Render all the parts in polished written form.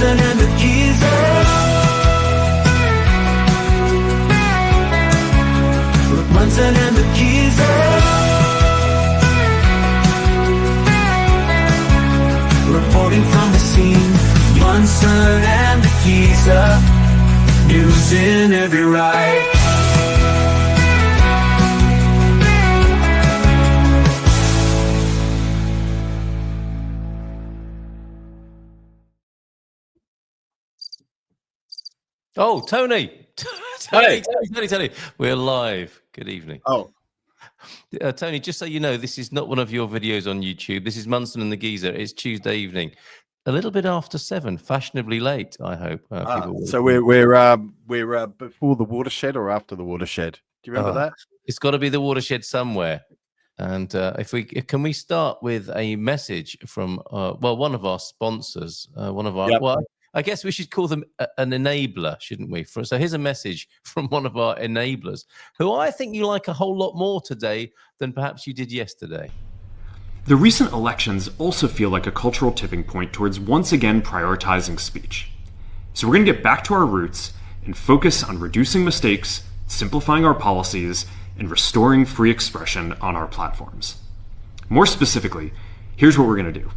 Munson and the Geeza. Munson and the Geeza. Reporting from the scene. Munson and the Geeza. News in every right. Oh, Tony. Tony. We're live. Good evening. Oh. Tony, just so you know, this is not one of your videos on YouTube. This is Munson and the Geeza. It's Tuesday evening. A little bit after 7, fashionably late, I hope. So we're before the watershed or after the watershed? Do you remember that? It's got to be the watershed somewhere. And can we start with a message from one of our sponsors, well, I guess we should call them an enabler, shouldn't we? So here's a message from one of our enablers, who I think you like a whole lot more today than perhaps you did yesterday. The recent elections also feel like a cultural tipping point towards once again prioritizing speech. So we're going to get back to our roots and focus on reducing mistakes, simplifying our policies, and restoring free expression on our platforms. More specifically, here's what we're going to do.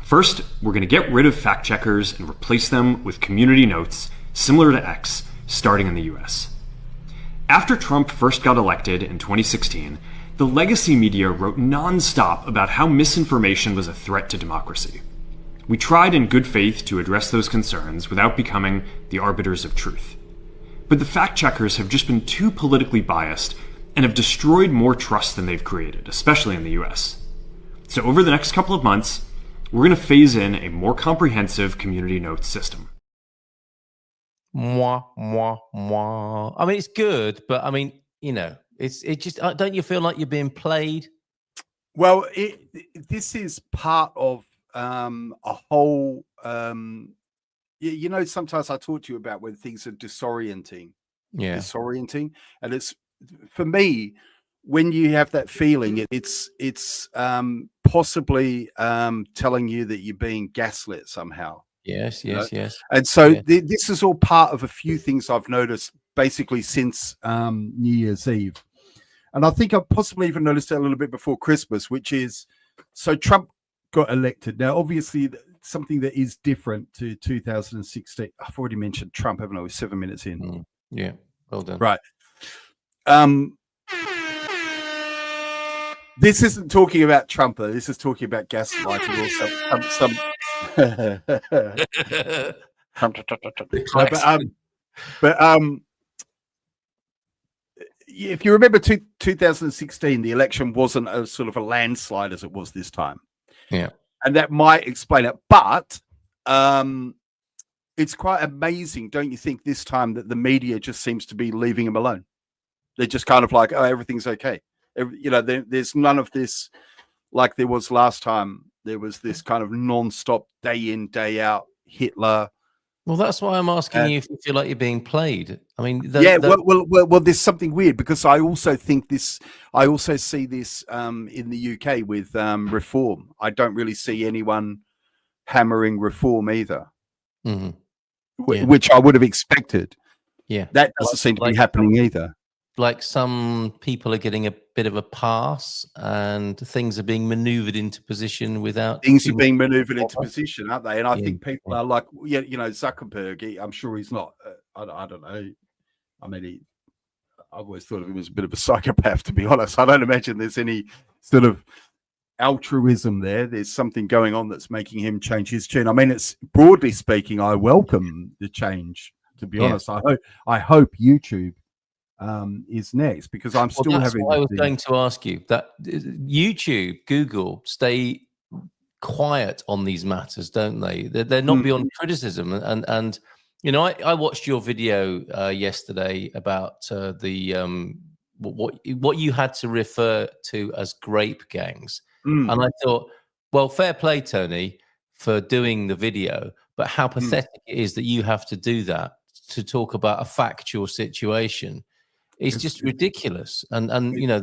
First, we're going to get rid of fact checkers and replace them with community notes similar to X, starting in the US. After Trump first got elected in 2016, the legacy media wrote nonstop about how misinformation was a threat to democracy. We tried in good faith to address those concerns without becoming the arbiters of truth. But the fact checkers have just been too politically biased and have destroyed more trust than they've created, especially in the US. So over the next couple of months, we're going to phase in a more comprehensive community notes system. Mwah, mwah, mwah. I mean, it's good, but I mean, you know, it just, don't you feel like you're being played? Well, this is part of a whole, you know, sometimes I talk to you about when things are disorienting. Yeah. Disorienting. And it's, for me, when you have that feeling, it's possibly telling you that you're being gaslit somehow. Yes. And so yeah. This is all part of a few things I've noticed basically since New Year's Eve. And I think I've possibly even noticed it a little bit before Christmas, which is, so Trump got elected. Now, obviously, something that is different to 2016. I've already mentioned Trump, haven't I? We're 7 minutes in. Yeah, well done. Right. This isn't talking about Trump, though. This is talking about gaslighting or if you remember 2016, the election wasn't a sort of a landslide as it was this time. Yeah. And that might explain it. But it's quite amazing, don't you think, this time that the media just seems to be leaving him alone. They're just kind of like, oh, everything's okay. You know, there's none of this like there was last time. There was this kind of non-stop, day in, day out Hitler. Well, that's why I'm asking you if you feel like you're being played. I mean, well, there's something weird because I also think this. I also see this in the UK with reform. I don't really see anyone hammering reform either, which I would have expected. Yeah, that doesn't seem to be happening either. Like some people are getting a bit of a pass, and things are being manoeuvred into position without things are being manoeuvred into position, aren't they? And I think people are like, you know, Zuckerberg. I'm sure he's not. I don't know. I mean, I've always thought of him as a bit of a psychopath, to be honest. I don't imagine there's any sort of altruism there. There's something going on that's making him change his tune. I mean, it's broadly speaking, I welcome the change. To be honest, I hope YouTube is next because I'm still having. I was going to ask you that YouTube, Google stay quiet on these matters, don't they? They're not beyond criticism, and you know, I watched your video yesterday about the what you had to refer to as grape gangs, and I thought, well, fair play, Tony, for doing the video, but how pathetic it is that you have to do that to talk about a factual situation. It's just ridiculous, and you know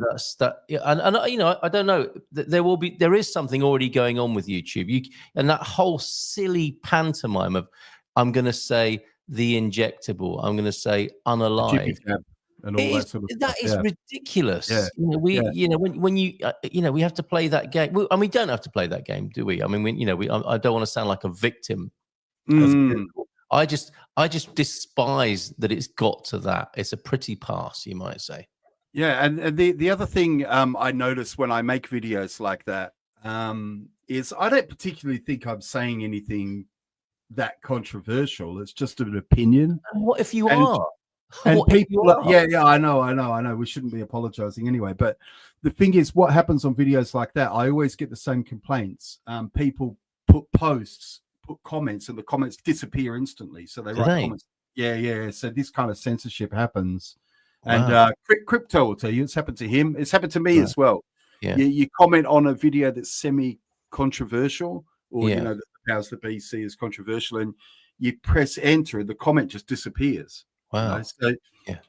and you know, I don't know. There is something already going on with YouTube, and that whole silly pantomime of I'm going to say the injectable. I'm going to say unalive. And all that sort of that stuff. is ridiculous. Yeah. When you we have to play that game, and we don't have to play that game, do we? I mean, I don't want to sound like a victim. I just despise that it's got to that. It's a pretty pass, you might say. Yeah, and the other thing I notice when I make videos like that is I don't particularly think I'm saying anything that controversial. It's just an opinion. And what if you are? And people, I know. We shouldn't be apologizing anyway. But the thing is, what happens on videos like that, I always get the same complaints. People put comments, and the comments disappear instantly. So they write comments. Yeah. So this kind of censorship happens. Wow. And Crypto will tell you it's happened to him. It's happened to me as well. Yeah. You comment on a video that's semi-controversial, or that the powers that be see as controversial, and you press enter, and the comment just disappears. Wow.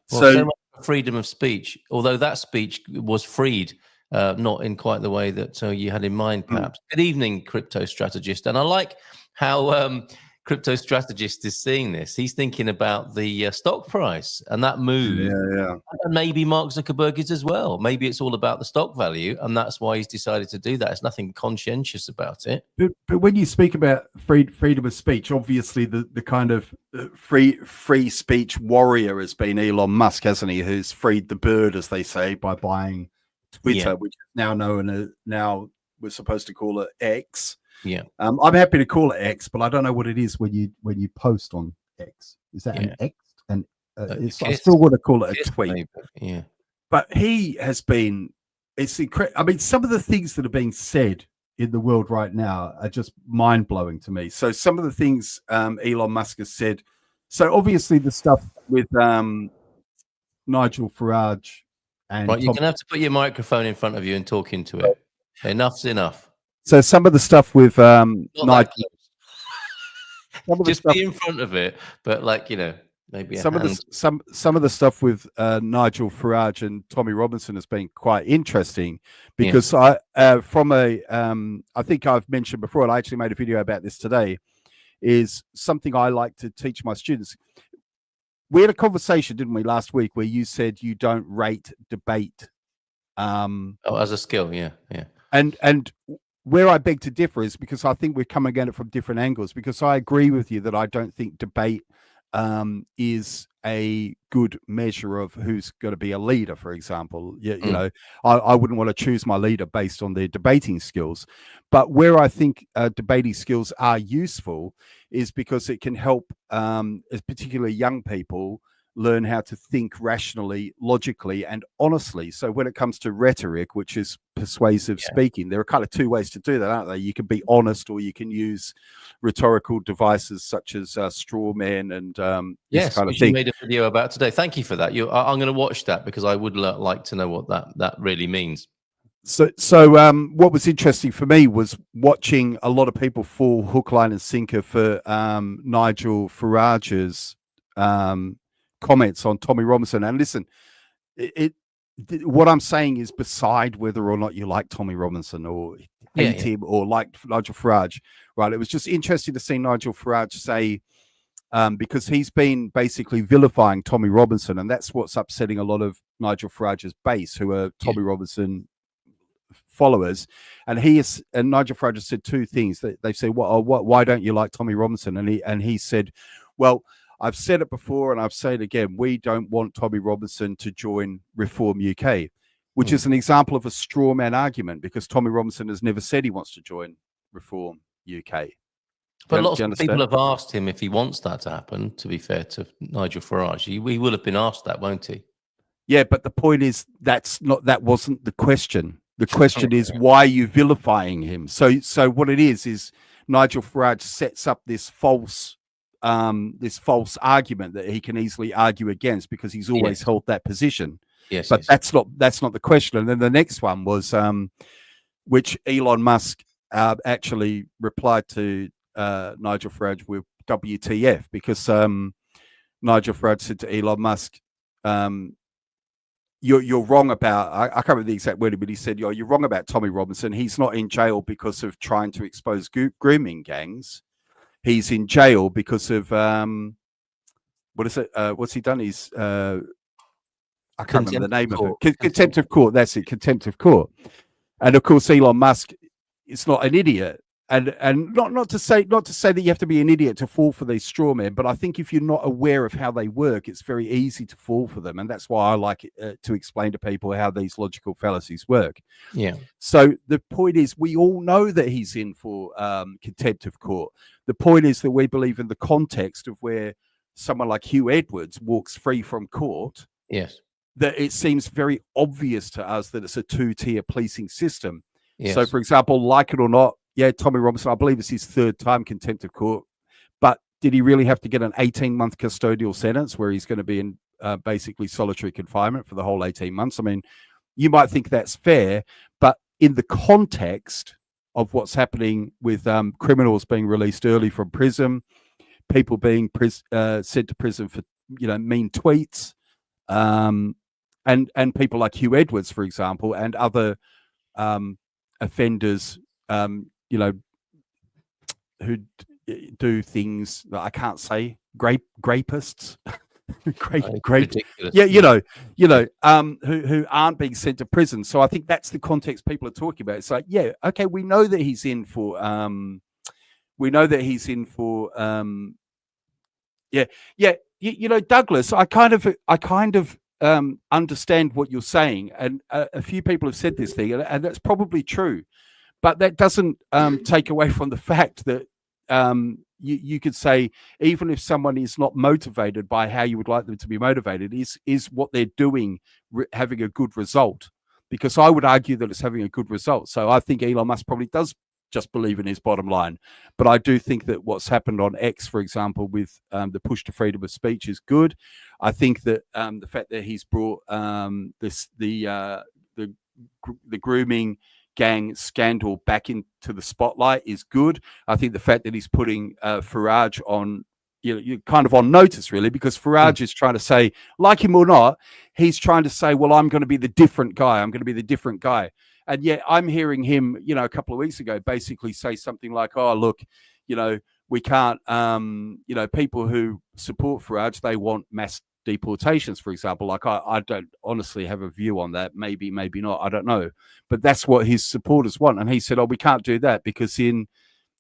So much freedom of speech, although that speech was freed, not in quite the way that you had in mind, perhaps. Good evening, Crypto Strategist. And I like how Crypto Strategist is seeing this. He's thinking about the stock price and that move. Yeah. And maybe Mark Zuckerberg is as well. Maybe it's all about the stock value, and that's why he's decided to do that. There's nothing conscientious about it. But when you speak about freedom of speech, obviously the kind of free speech warrior has been Elon Musk, hasn't he? Who's freed the bird, as they say, by buying Twitter, which is now known as, now we're supposed to call it X. Yeah, I'm happy to call it X, but I don't know what it is when you post on X. Is that an X? And I still want to call it a tweet. Maybe. Yeah, but he has been. It's incredible. I mean, some of the things that are being said in the world right now are just mind blowing to me. So some of the things Elon Musk has said. So obviously the stuff with Nigel Farage and right, you're gonna have to put your microphone in front of you and talk into it. Enough's enough. So some of the stuff with Nigel, just be in front of it, but maybe some of the stuff with Nigel Farage and Tommy Robinson has been quite interesting, because I think I've mentioned before, and I actually made a video about this today, is something I like to teach my students. We had a conversation, didn't we, last week, where you said you don't rate debate as a skill. Yeah. And where I beg to differ is because I think we're coming at it from different angles, because I agree with you that I don't think debate is a good measure of who's going to be a leader, for example. You know, I wouldn't want to choose my leader based on their debating skills. But where I think debating skills are useful is because it can help particularly young people learn how to think rationally, logically, and honestly. So when it comes to rhetoric, which is persuasive speaking, there are kind of two ways to do that, aren't there? You can be honest, or you can use rhetorical devices such as straw men and this kind of thing. You made a video about today. Thank you for that. I'm going to watch that, because I would like to know what that really means. So what was interesting for me was watching a lot of people fall hook, line, and sinker for Nigel Farage's comments on Tommy Robinson. And listen, what I'm saying is, beside whether or not you like Tommy Robinson or hate him or like Nigel Farage, right? It was just interesting to see Nigel Farage say, because he's been basically vilifying Tommy Robinson, and that's what's upsetting a lot of Nigel Farage's base, who are Tommy Robinson followers. And Nigel Farage said two things. They say, why don't you like Tommy Robinson? And he said, well, I've said it before and I've said it again. We don't want Tommy Robinson to join Reform UK, which is an example of a straw man argument, because Tommy Robinson has never said he wants to join Reform UK. But lots of people have asked him if he wants that to happen, to be fair to Nigel Farage. He will have been asked that, won't he? Yeah, but the point is, that wasn't the question. The question is, why are you vilifying him? So what it is Nigel Farage sets up this false argument that he can easily argue against, because he's always held that position. But that's not the question. And then the next one was which Elon Musk actually replied to Nigel Farage with WTF, because Nigel Farage said to Elon Musk, you're wrong about, I can't remember the exact wording, but he said, you're wrong about Tommy Robinson. He's not in jail because of trying to expose grooming gangs. he's in jail because of what is it? What's he done? He's I can't remember the name of it. Contempt of court. That's it. Contempt of court. And of course, Elon Musk is not an idiot. And not to say that you have to be an idiot to fall for these straw men, but I think if you're not aware of how they work, it's very easy to fall for them, and that's why I like to explain to people how these logical fallacies work. Yeah. So the point is, we all know that he's in for contempt of court. The point is that we believe in the context of where someone like Hugh Edwards walks free from court. Yes. That it seems very obvious to us that it's a two-tier policing system. Yes. So, for example, like it or not. Yeah, Tommy Robinson, I believe it's his third time contempt of court. But did he really have to get an 18-month custodial sentence where he's going to be in basically solitary confinement for the whole 18 months? I mean, you might think that's fair, but in the context of what's happening with criminals being released early from prison, people being sent to prison for mean tweets, and people like Hugh Edwards, for example, and other offenders, who do things that I can't say, grapists, who aren't being sent to prison. So I think that's the context people are talking about. It's like, yeah, okay, we know that he's in for, Douglas, I kind of understand what you're saying, and a few people have said this thing, and that's probably true. But that doesn't take away from the fact that you could say, even if someone is not motivated by how you would like them to be motivated, is what they're doing having a good result? Because I would argue that it's having a good result. So I think Elon Musk probably does just believe in his bottom line. But I do think that what's happened on X, for example, with the push to freedom of speech is good. I think that the fact that he's brought the grooming gang scandal back into the spotlight is good. I think the fact that he's putting Farage on, you're kind of on notice, really, because Farage is trying to say, like him or not, he's trying to say, well, I'm going to be the different guy. I'm going to be the different guy. And yet I'm hearing him, a couple of weeks ago, basically say something like, oh, look, we can't, people who support Farage, they want mass deportations, for example. Like I don't honestly have a view on that. Maybe not. I don't know. But that's what his supporters want. And he said, oh, we can't do that because in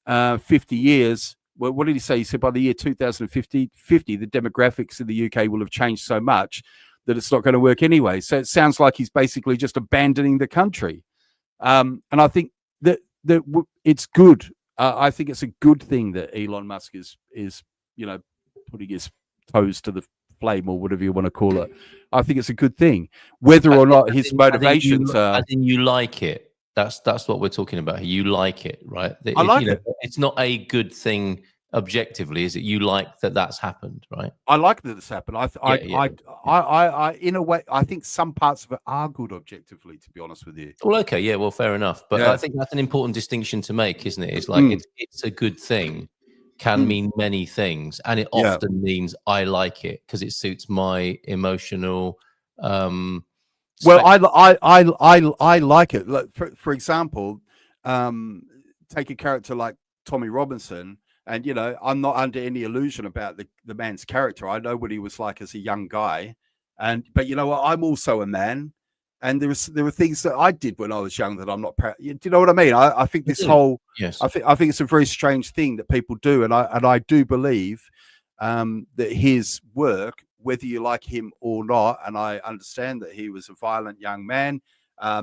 50 years, well, what did he say? He said by the year 2050, the demographics in the UK will have changed so much that it's not going to work anyway. So it sounds like he's basically just abandoning the country. And I think that it's good. I think it's a good thing that Elon Musk is putting his toes to the flame, or whatever you want to call it. I think it's a good thing, whether or not his motivations are. I think you like it. That's what we're talking about here. You like it, right? I like it. It's not a good thing objectively, is it? You like that that's happened, right? I like that it's happened. I in a way, I think some parts of it are good objectively, to be honest with you. Well, okay, yeah, well, fair enough. But I think that's an important distinction to make, isn't it? It's like it's a good thing can mean many things, and it often means I like it because it suits my emotional. Well, I like it. Look, for example, take a character like Tommy Robinson. And, I'm not under any illusion about the man's character. I know what he was like as a young guy. But you know what? I'm also a man. And there were things that I did when I was young that I'm not proud. Do you know what I mean? I think this whole, yes. I think it's a very strange thing that people do. And I do believe that his work, whether you like him or not, and I understand that he was a violent young man.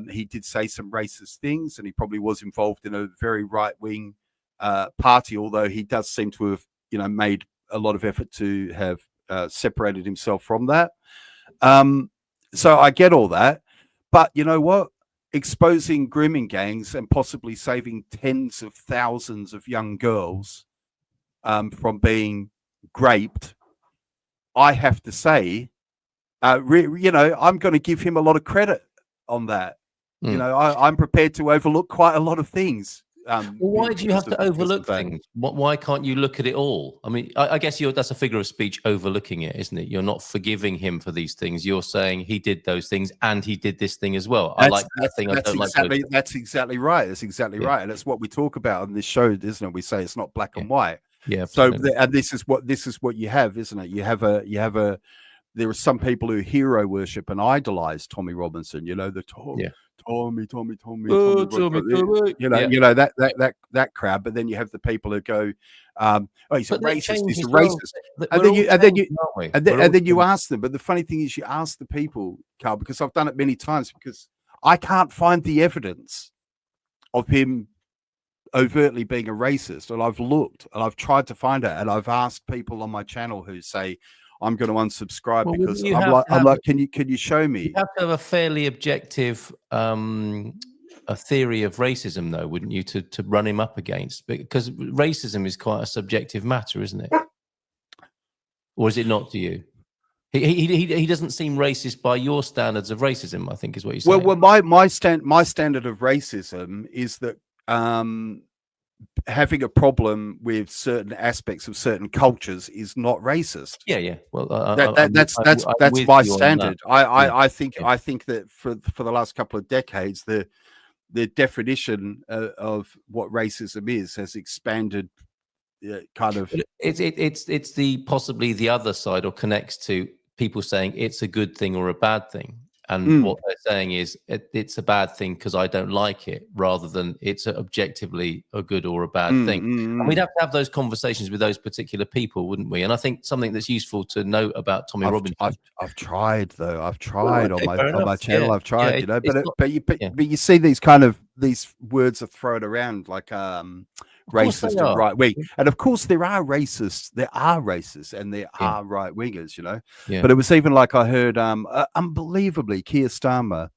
He did say some racist things, and he probably was involved in a very right-wing party, although he does seem to have made a lot of effort to have separated himself from that. So I get all that, but you know what, exposing grooming gangs and possibly saving tens of thousands of young girls from being raped, I have to say, I'm going to give him a lot of credit on that. I'm prepared to overlook quite a lot of things. Why do you have to overlook things? Why can't you look at it all? I mean, I guess that's a figure of speech, overlooking it, isn't it? You're not forgiving him for these things. You're saying he did those things and he did this thing as well. I like that thing. That's exactly right. That's exactly right. And that's what we talk about on this show, isn't it? We say it's not black and white. Yeah. So, Absolutely. and this is what you have, isn't it? You have a. There are some people who hero worship and idolize Tommy Robinson. You know, Yeah. Tommy, Oh, Tommy. Yeah. that crowd. But then you have the people who go, oh, he's a But they racist. change He's a as well. racist. We're all changing, aren't we? And We're all then you changing. ask them. But the funny thing is, you ask the people, Carl, because I've done it many times, because I can't find the evidence of him overtly being a racist, and I've looked and I've tried to find it, and I've asked people on my channel who say I'm going to unsubscribe because you I'm have like, can you show me? You have to have a fairly objective a theory of racism, though, wouldn't you, to run him up against? Because racism is quite a subjective matter, isn't it? Or is it not to you? He doesn't seem racist by your standards of racism, I think, is what you're saying. Well, my standard of racism is that having a problem with certain aspects of certain cultures is not racist. Yeah. Well, that's my standard. I think that for the last couple of decades, the definition of what racism is has expanded. Kind of, it's the possibly the other side, or connects to people saying it's a good thing or a bad thing. And what they're saying is it's a bad thing because I don't like it, rather than it's objectively a good or a bad thing. And we'd have to have those conversations with those particular people, wouldn't we? And I think something that's useful to note about Tommy Robinson. I've tried, though. I've tried on my channel. Yeah. I've tried, Yeah, but you see these words are thrown around like racist and right wing, and of course there are racists, and there are right wingers, you know. But it was even like I heard unbelievably Keir Starmer,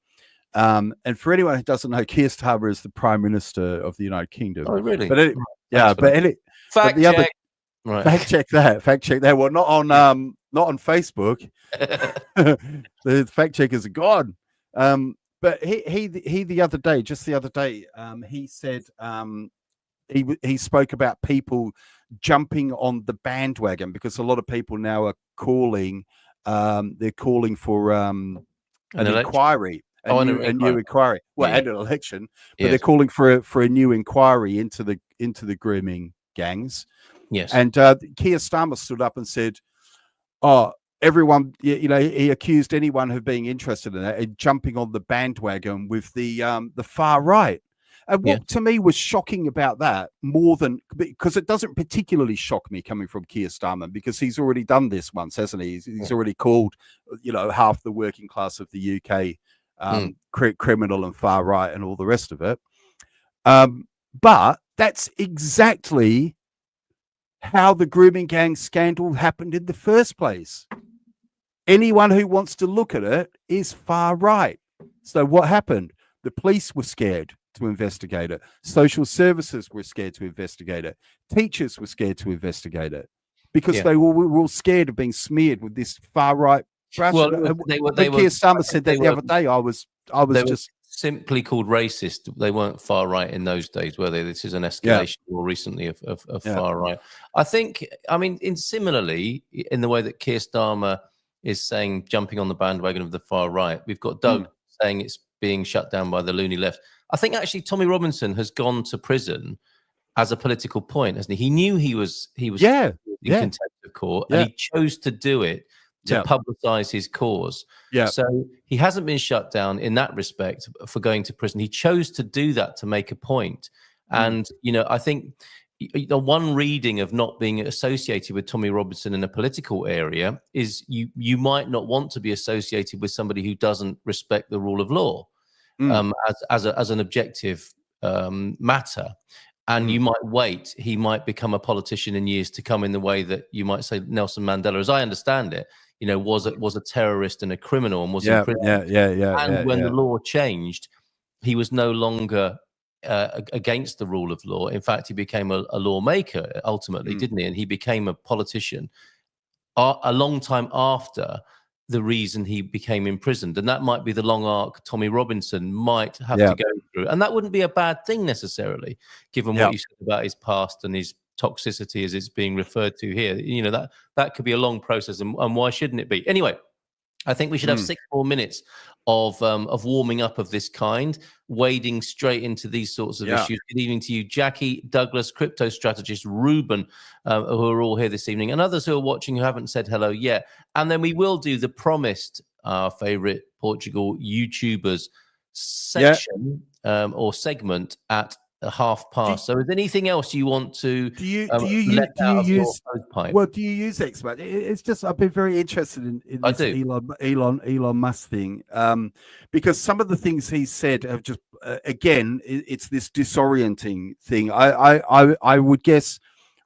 and for anyone who doesn't know, Keir Starmer is the Prime Minister of the United Kingdom. Oh, really? But fact check that. Well, not on Facebook. The fact checkers are gone. But he the other day, he said he spoke about people jumping on the bandwagon, because a lot of people now are calling for an inquiry, a new inquiry. Well, and an election, but they're calling for a new inquiry into the grooming gangs. Yes. And Keir Starmer stood up and said, "Oh, everyone, you know," he accused anyone of being interested in that and jumping on the bandwagon with the far right. And what to me was shocking about that, more than, because it doesn't particularly shock me coming from Keir Starmer, because he's already done this once, hasn't he? He's already called, you know, half the working class of the UK criminal and far right and all the rest of it. But that's exactly how the grooming gang scandal happened in the first place. Anyone who wants to look at it is far right. So what happened? The police were scared to investigate it. Social services were scared to investigate it. Teachers were scared to investigate it, because they were all scared of being smeared with this far right. Well, Keir Starmer said that the other day. I was just simply called racist. They weren't far right in those days, were they? This is an escalation more recently of far right. I think, I mean, similarly, in the way that Keir Starmer is saying jumping on the bandwagon of the far right, we've got Doug saying it's being shut down by the loony left. I think actually Tommy Robinson has gone to prison as a political point, hasn't he? He knew he was in contempt of court, and he chose to do it to publicize his cause. So he hasn't been shut down in that respect for going to prison. He chose to do that to make a point. And, you know, I think the one reading of not being associated with Tommy Robinson in a political area is you might not want to be associated with somebody who doesn't respect the rule of law as an objective matter. And you might wait. He might become a politician in years to come, in the way that you might say Nelson Mandela, as I understand it, you know, was a terrorist and a criminal and was in prison. And when the law changed, he was no longer against the rule of law. In fact, he became a lawmaker ultimately, didn't he? And he became a politician a long time after the reason he became imprisoned. And that might be the long arc Tommy Robinson might have to go through. And that wouldn't be a bad thing necessarily, given what you said about his past and his toxicity, as it's being referred to here. You know, that could be a long process, and why shouldn't it be? Anyway, I think we should have 6 more minutes of warming up of this kind, wading straight into these sorts of issues. Good evening to you, Jackie, Douglas, crypto strategist, Ruben, who are all here this evening, and others who are watching who haven't said hello yet. And then we will do the promised, our favorite Portugal YouTubers section or segment at 1:30. So is there anything else you want to do you use pipe? Well, do you use X, mate? It's just I've been very interested in this Elon Musk thing, because some of the things he said have just again, it's this disorienting thing. I would guess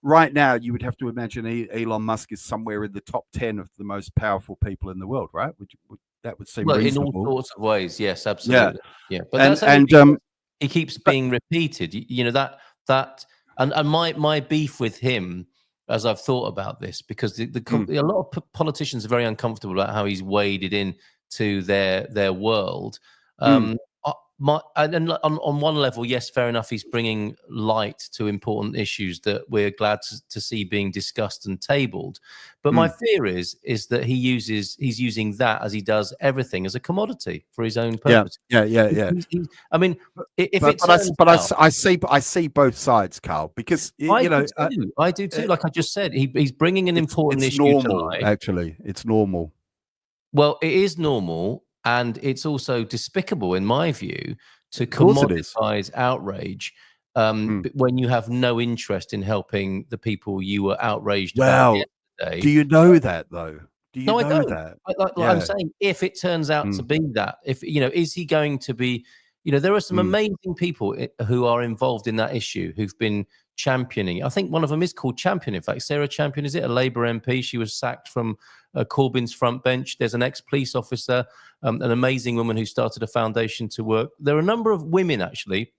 right now you would have to imagine Elon Musk is somewhere in the top 10 of the most powerful people in the world, right? That would seem reasonable. In all sorts of ways, yes, absolutely. Yeah. But he keeps being repeated. You know, that and my beef with him, as I've thought about this, because a lot of politicians are very uncomfortable about how he's waded in to their world. And on one level, yes, fair enough. He's bringing light to important issues that we're glad to see being discussed and tabled. But my fear is that he's using that, as he does everything, as a commodity for his own purpose. Yeah. I mean, I see both sides, Carl, because I do too. Like I just said, he's bringing an important issue normal, tonight. Actually, it's normal. Well, it is normal. And it's also despicable, in my view, to commoditize outrage when you have no interest in helping the people you were outraged about yesterday. Do you know that, though? Do you know I don't. that? I'm saying, if it turns out to be that, is he going to be, there are some amazing people who are involved in that issue who've been championing. I think one of them is called Champion. In fact, Sarah Champion, is it? A Labour MP. She was sacked from Corbyn's front bench. There's an ex-police officer, an amazing woman who started a foundation to work. There are a number of women, actually,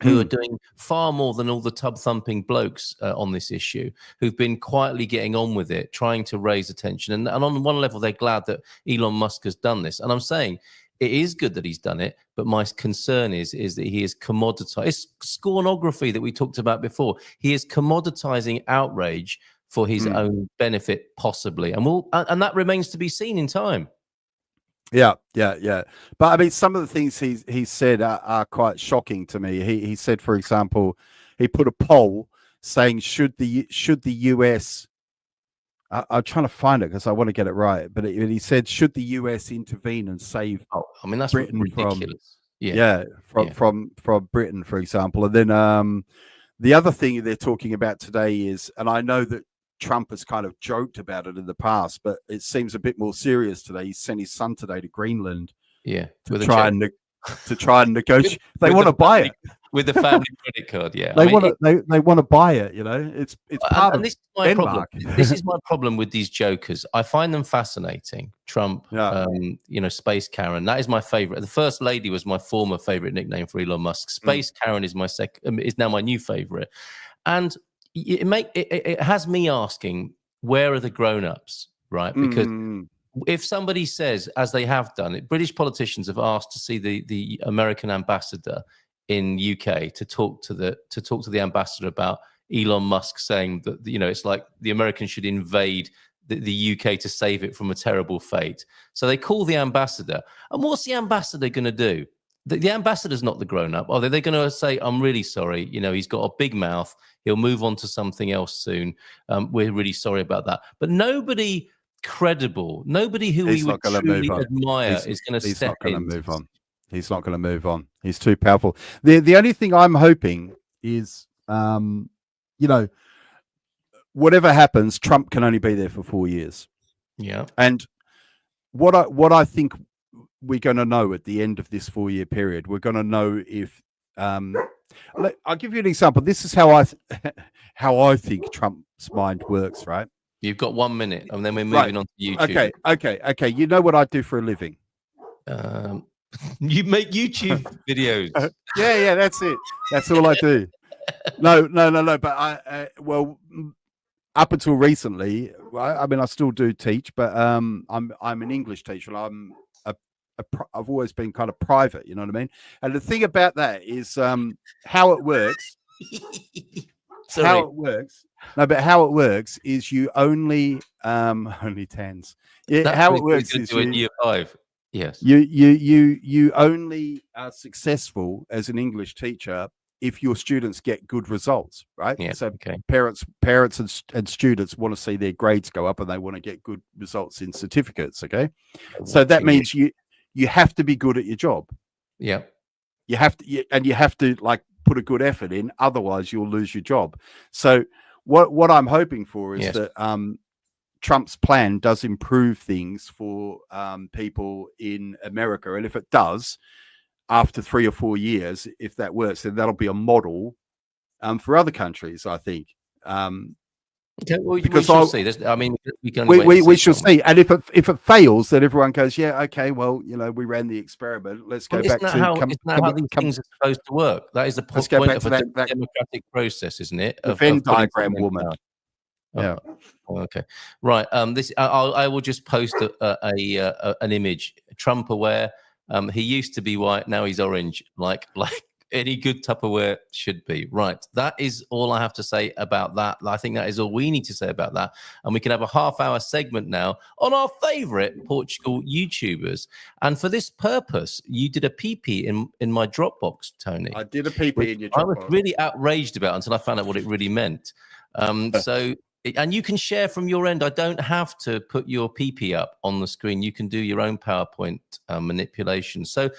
who are doing far more than all the tub-thumping blokes on this issue, who've been quietly getting on with it, trying to raise attention. And on one level, they're glad that Elon Musk has done this. And I'm saying, it is good that he's done it, but my concern is that he is commoditized. It's scornography that we talked about before. He is commoditizing outrage for his own benefit, possibly, and that remains to be seen in time. Yeah. But I mean, some of the things he said are quite shocking to me. He said, for example, he put a poll saying should the US. I'm trying to find it because I want to get it right. But he said, should the US intervene and save? I mean, that's Britain ridiculous. From Britain, for example. And then the other thing they're talking about today is, and I know that Trump has kind of joked about it in the past, but it seems a bit more serious today. He sent his son today to Greenland, to try and negotiate. They want to buy it with the family credit card. They want to buy it. It's part of this is my problem. This is my problem with these jokers. I find them fascinating. Trump, Space Karen. That is my favorite. The First Lady was my former favorite nickname for Elon Musk. Space Karen is is now my new favorite, and it has me asking, where are the grown-ups, right? Because if somebody says, as they have done it, British politicians have asked to see the American ambassador in UK to talk to the ambassador about Elon Musk saying that it's like the Americans should invade the UK to save it from a terrible fate. So they call the ambassador, and what's the ambassador going to do? The ambassador's not the grown-up. Are they going to say, I'm really sorry, he's got a big mouth, he'll move on to something else soon, we're really sorry about that. But nobody credible, nobody who we would truly admire is going to step in. He's not going to move on. He's too powerful. The only thing I'm hoping is, whatever happens, Trump can only be there for 4 years. Yeah. And what I think we're going to know at the end of this 4-year period, we're going to know if I'll give you an example. This is how I think Trump's mind works, right? You've got 1 minute, and then we're moving on to YouTube. Okay. You know what I do for a living? You make YouTube videos. Yeah, that's it. That's all I do. No. But up until recently, I mean, I still do teach, but I'm an English teacher. And I've always been kind of private, you know what I mean? And the thing about that is how it works. How it works No, but how it works is you only only tens. Yeah, That's how what it works he's is gonna do in year 5. Yes. you only are successful as an English teacher if your students get good results, right? Yeah. So Okay. parents and students want to see their grades go up, and they want to get good results in certificates. Okay, so that Watching means you have to be good at your job. Yeah. You have to, and you have to like put a good effort in, otherwise you'll lose your job. So what I'm hoping for is Yes. that Trump's plan does improve things for people in America, and if it does, after 3 or 4 years, if that works, then that'll be a model for other countries, I think. Okay, well, Because we shall see. I mean, we can we shall see, and if it fails, then everyone goes, yeah, okay, well, we ran the experiment. Let's go back to isn't that how these things are supposed to work? That is the Let's go point back of to a that democratic process, isn't it? the Of Venn putting diagram something woman. down. Yeah. Oh, okay. Right. I will just post an image. Trump aware. He used to be white. Now he's orange. Like any good Tupperware should be. Right. That is all I have to say about that. I think that is all we need to say about that. And we can have a half-hour segment now on our favorite Portugal YouTubers. And for this purpose, you did a PP in my Dropbox, Tony. I did a PP in your Dropbox. I was really outraged about it until I found out what it really meant. And you can share from your end. I don't have to put your PP up on the screen. You can do your own PowerPoint manipulation. So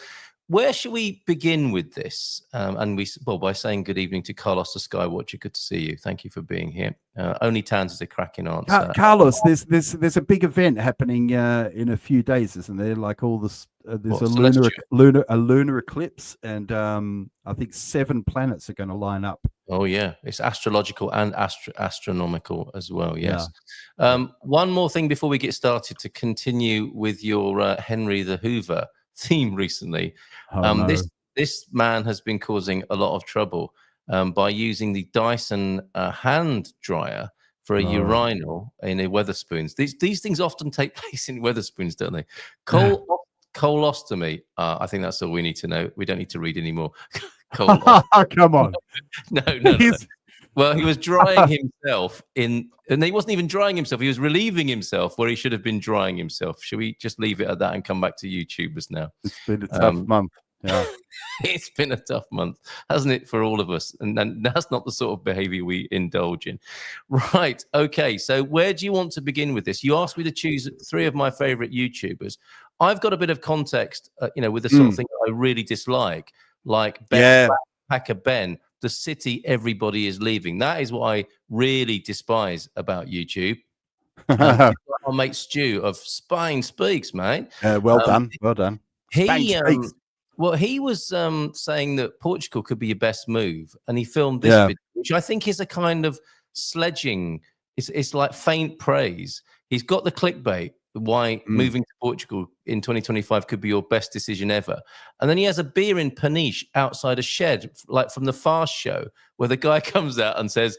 where should we begin with this? By saying good evening to Carlos the Skywatcher. Good to see you. Thank you for being here. Only Tans is a cracking answer. Carlos, there's a big event happening in a few days, isn't there? Like all this, there's a lunar eclipse, and I think 7 planets are going to line up. Oh yeah, it's astrological and astronomical as well. Yes. Yeah. One more thing before we get started to continue with your Henry the Hoover theme recently. No. This man has been causing a lot of trouble by using the Dyson hand dryer for a urinal in a Weatherspoons. These things often take place in Weatherspoons, don't they? Colostomy. I think that's all we need to know. We don't need to read anymore. Come on. No. Well, he was drying himself and he wasn't even drying himself. He was relieving himself where he should have been drying himself. Should we just leave it at that and come back to YouTubers now? It's been a tough month. Yeah. It's been a tough month, hasn't it, for all of us? And that's not the sort of behavior we indulge in. Right. Okay. So where do you want to begin with this? You asked me to choose 3 of my favorite YouTubers. I've got a bit of context, with the sort of thing that I really dislike, like Backpacker Ben, the city everybody is leaving. That is what I really despise about YouTube. Our mate Stu of Spain Speaks, mate. Well done. He was saying that Portugal could be your best move, and he filmed this video, which I think is a kind of sledging. It's like faint praise. He's got the clickbait. Why moving to Portugal in 2025 could be your best decision ever. And then he has a beer in Peniche outside a shed, like from the Fast Show, where the guy comes out and says,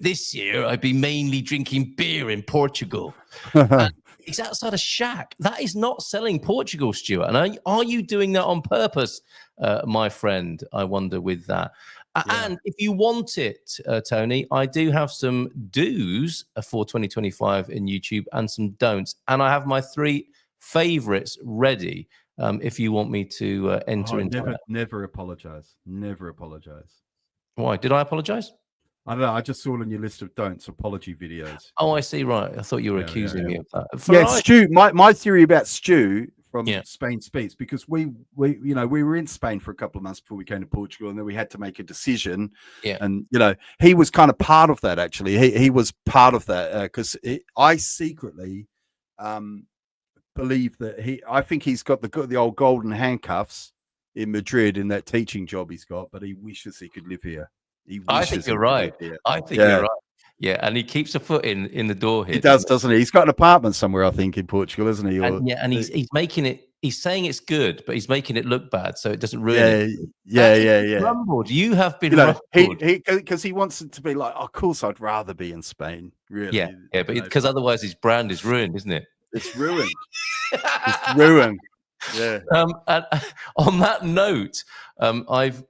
"This year I'd be mainly drinking beer in Portugal." And he's outside a shack. That is not selling Portugal, Stuart. And are you doing that on purpose, my friend? I wonder with that. And if you want it, Tony, I do have some do's for 2025 in YouTube and some don'ts. And I have my 3 favorites ready if you want me to enter into that. Never apologize. Never apologize. Why? Did I apologize? I don't know. I just saw on your list of don'ts apology videos. Oh, I see. Right. I thought you were accusing me of that. Stu. My theory about Stu from Spain Speaks, because we were in Spain for a couple of months before we came to Portugal, and then we had to make a decision. Yeah. And he was kind of part of that. Actually, he was part of that because I secretly believe that I think he's got the old golden handcuffs in Madrid in that teaching job he's got, but he wishes he could live here. I think you're right. I think you're right. Yeah, and he keeps a foot in the door here. He does, doesn't he? He's got an apartment somewhere, I think, in Portugal, isn't he? And he's making it. He's saying it's good, but he's making it look bad, so it doesn't ruin it. Yeah. Rumbled. You have been rumbled. Because he wants it to be like, of course, I'd rather be in Spain. Really? Yeah, but because otherwise his brand is ruined, isn't it? It's ruined. It's ruined. Yeah. And on that note,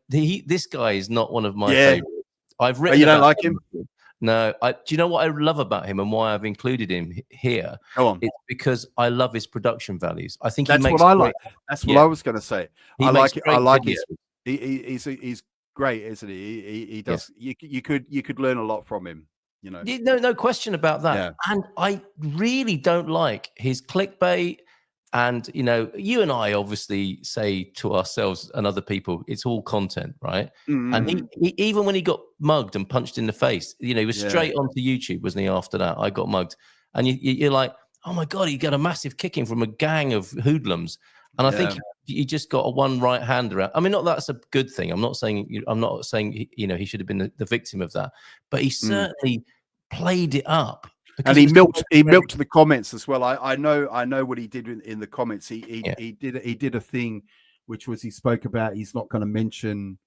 this guy is not one of my favorites. I've written. You don't like him? No, do you know what I love about him and why I've included him here? Go on. It's because I love his production values. I think That's he makes what I great, like. That's what I was going to say. he I makes like it. I great like videos. he's great, isn't he? He does. You could learn a lot from him. You know. No question about that. Yeah. And I really don't like his clickbait. And you know, you and I obviously say to ourselves and other people, it's all content, right? And he even when he got mugged and punched in the face, you know, he was straight onto YouTube, wasn't he? After that, I got mugged, and you're like, oh my god, he got a massive kicking from a gang of hoodlums, and I think he just got a one right hander out. I mean, not that's a good thing. I'm not saying you know he should have been the victim of that, but he certainly played it up. And he milked the comments as well. I know what he did in the comments. He did a thing, which was he spoke about he's not going to mention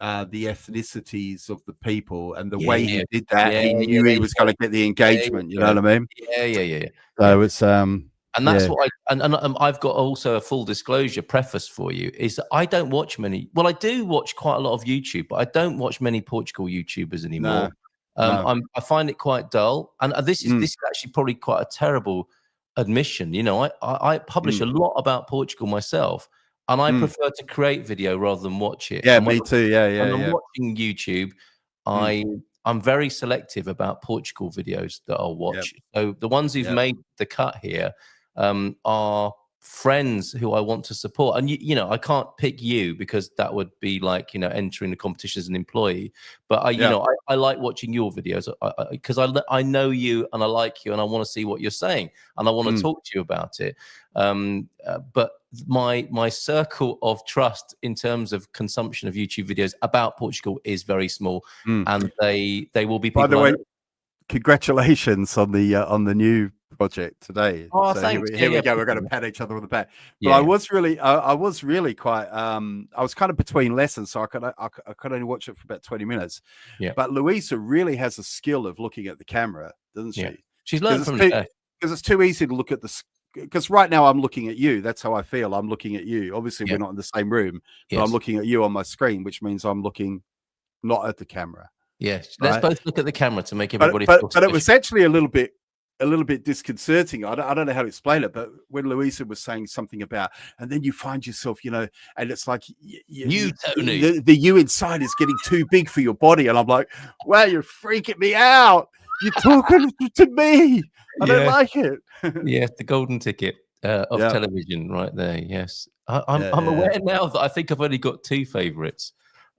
the ethnicities of the people, and the way he did that, he knew he was going to get the engagement. You know what I mean? Yeah. So it's and that's what and I've got also a full disclosure preface for you is that I don't watch many. Well, I do watch quite a lot of YouTube, but I don't watch many Portugal YouTubers anymore. No. I find it quite dull, and this is actually probably quite a terrible admission. You know, I publish a lot about Portugal myself, and I prefer to create video rather than watch it. Yeah, me too. Yeah. When I'm watching YouTube, I'm very selective about Portugal videos that I'll watch. So the ones who've made the cut here are friends who I want to support. And you know, I can't pick you because that would be like, you know, entering the competition as an employee. But I like watching your videos because I know you and I like you and I want to see what you're saying and I want to talk to you about it. But my circle of trust in terms of consumption of YouTube videos about Portugal is very small, and they will be people. By the way, congratulations on the new project today. Oh, so thanks. Here we go. We're going to pat each other on the back. But Yeah. I was really quite. I was kind of between lessons, so I could only watch it for about 20 minutes. Yeah. But Louisa really has a skill of looking at the camera, doesn't she? Yeah. She's learned from it. Because it's too easy to look at the. Because right now I'm looking at you. That's how I feel. I'm looking at you. Obviously, we're not in the same room, but I'm looking at you on my screen, which means I'm looking not at the camera. Yes. Let's both look at the camera to make everybody but feel it was actually a little bit disconcerting. I don't know how to explain it, but when Louisa was saying something about, and then you find yourself, you know, and it's like Tony. The you inside is getting too big for your body, and I'm like, wow, you're freaking me out. You're talking to me. I don't like it. Yes, the golden ticket of television, right there. Yes, I'm aware now that I think I've only got two favorites.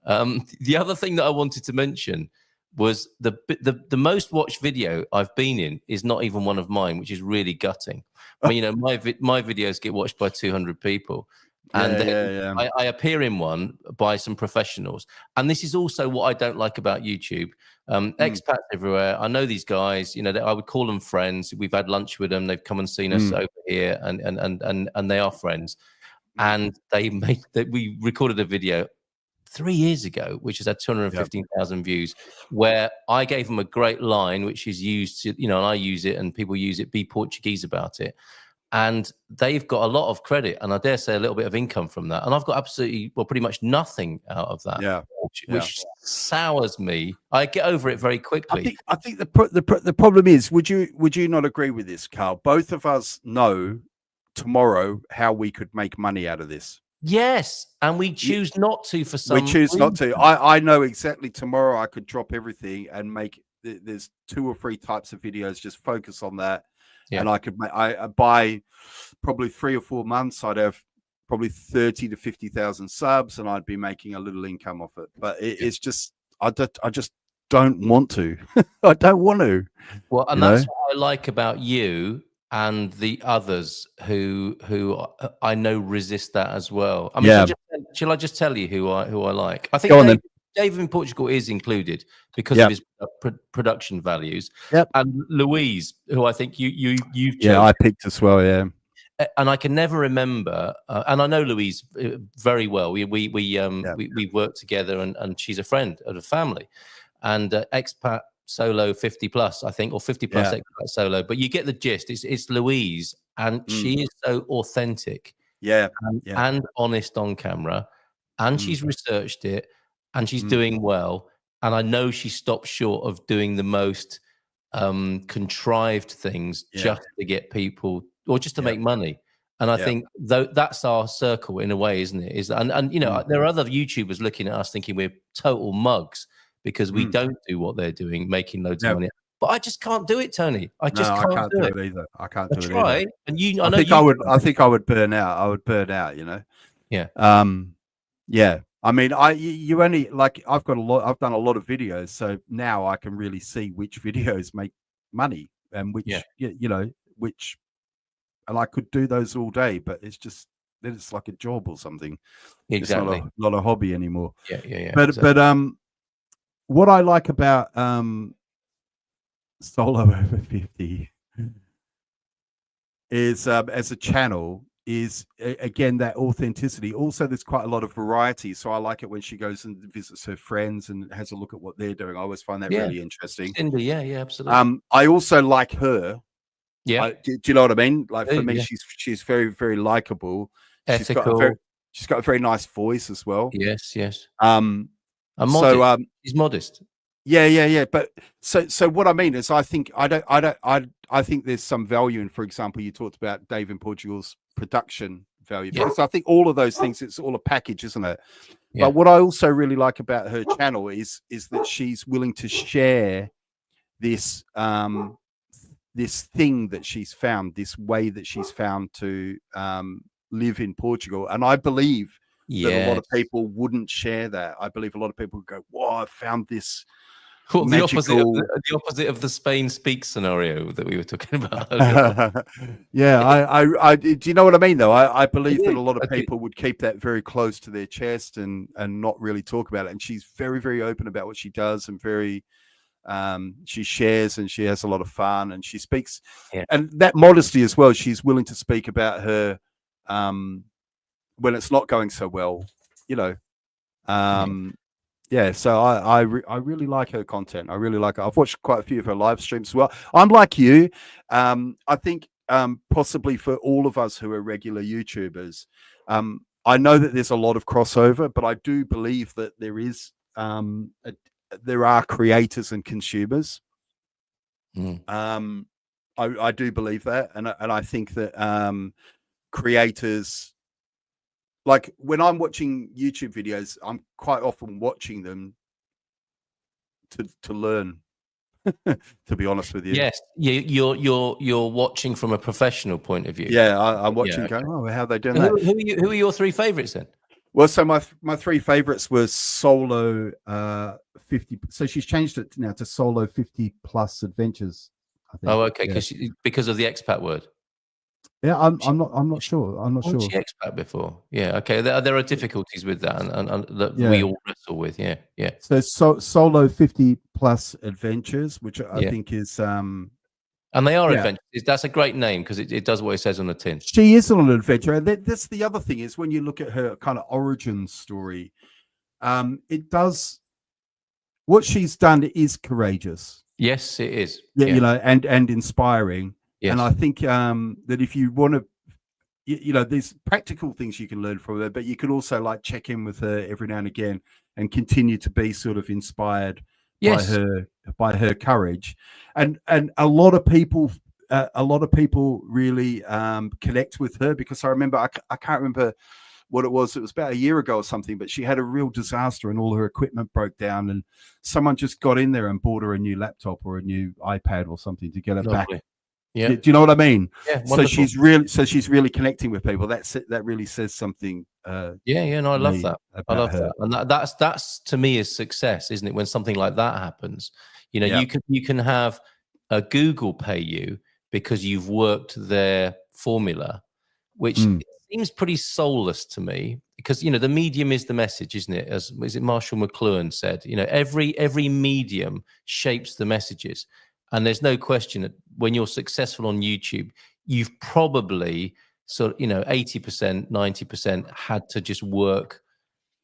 The other thing that I wanted to mention was the most watched video I've been in is not even one of mine, which is really gutting. I mean, you know, my videos get watched by 200 people, and I appear in one by some professionals. And this is also what I don't like about YouTube. Expats everywhere. I know these guys. You know, I would call them friends. We've had lunch with them. They've come and seen us over here, and they are friends. And we recorded a video 3 years ago, which has had 215,000 views, where I gave them a great line, which is used to, you know, and I use it and people use it, be Portuguese about it. And they've got a lot of credit and I dare say a little bit of income from that. And I've got absolutely, well, pretty much nothing out of that, which sours me. I get over it very quickly. I think the problem is, would you not agree with this, Carl? Both of us know tomorrow how we could make money out of this. Yes, and we choose not to for some We choose reason. not to. I know exactly tomorrow I could drop everything and make, there's 2 or 3 types of videos, just focus on that. Yeah. And I could make, by probably 3 or 4 months, I'd have probably 30 to 50,000 subs and I'd be making a little income off it. But it's just, I just don't want to. I don't want to. Well, and that's what I like about you and the others who I know resist that as well. I mean, shall I just tell you who I like? I think Dave in Portugal is included because of his production values. And Louise, who I think you've chosen. Yeah, I picked as well. Yeah. And I can never remember, and I know Louise very well. We worked together, and she's a friend of the family, and expat solo 50 plus, I think, or 50 plus expat solo. But you get the gist. It's Louise, and she is so authentic, and honest on camera, and she's researched it, and she's doing well. and I know she stopped short of doing the most contrived things just to get people or just to make money. And I think that's our circle in a way, isn't it? And you know, there are other YouTubers looking at us thinking we're total mugs because we don't do what they're doing, making loads of money. But I just can't do it, Tony. I just can't do it either. I can't do it try, either. and you, I think I would. I think I would burn out. I would burn out. You know. Yeah. Yeah. I mean, you only like I've got a lot. I've done a lot of videos, so now I can really see which videos make money and which you know which, and I could do those all day. But it's just then it's like a job or something. Exactly. It's not a hobby anymore. Yeah. But exactly. what I like about Solo Over 50 is as a channel is again that authenticity. Also, there's quite a lot of variety, so I like it when she goes and visits her friends and has a look at what they're doing. I always find that really interesting. Cindy, yeah, absolutely. I also like her. Yeah, do you know what I mean? Like for me, she's very, very likable. Ethical. She's got a very nice voice as well. Yes. And so she's modest. Yeah. But so what I mean is, I think I think there's some value in, for example, you talked about Dave in Portugal's production value. Because I think all of those things, it's all a package, isn't it? But what I also really like about her channel is that she's willing to share this this thing that she's found, this way that she's found to live in Portugal. And I believe that a lot of people wouldn't share that. I believe a lot of people would go, "Whoa, I found this." Well, the opposite of the Spain speak scenario that we were talking about. Yeah, I do you know what I mean though? I believe that a lot of people would keep that very close to their chest and not really talk about it. And she's very, very open about what she does and very she shares and she has a lot of fun and she speaks and that modesty as well. She's willing to speak about her when it's not going so well, you know. So I really like her content. I really like her. I've watched quite a few of her live streams as well. I'm like you. I think possibly for all of us who are regular YouTubers, I know that there's a lot of crossover, but I do believe that there is there are creators and consumers. I do believe that, and I think that creators, like when I'm watching YouTube videos, I'm quite often watching them to learn. To be honest with you, yes, you're watching from a professional point of view. Yeah, I'm watching, going, oh, how are they doing that? Who are your three favorites then? Well, so my three favorites were Solo 50. So she's changed it now to Solo 50 Plus Adventures, I think. Oh, okay, because of the expat word. Yeah, I'm not sure. I'm not sure. She expat before. Yeah, okay. There are difficulties with that, and that we all wrestle with. Yeah. So Solo 50 Plus Adventures, which I think is and they are adventures. That's a great name because it does what it says on the tin. She is on an adventure, and that's the other thing is when you look at her kind of origin story, it does what she's done is courageous. Yes, it is. Yeah, you know, and inspiring. Yes. And I think that if you want to, you know, there's practical things you can learn from her, but you can also like check in with her every now and again and continue to be sort of inspired by her courage. And a lot of people really connect with her because I remember I can't remember what it was. It was about a year ago or something, but she had a real disaster and all her equipment broke down, and someone just got in there and bought her a new laptop or a new iPad or something to get her back. Yeah. Do you know what I mean? Yeah. So she's really connecting with people. That really says something. No, I love that. I love that, and that's to me is success, isn't it? When something like that happens, you know, you can have a Google pay you because you've worked their formula, which seems pretty soulless to me. Because you know the medium is the message, isn't it? As is it Marshall McLuhan said, you know, every medium shapes the messages. And there's no question that when you're successful on YouTube, you've probably sort of, you know, 80%, 90% had to just work.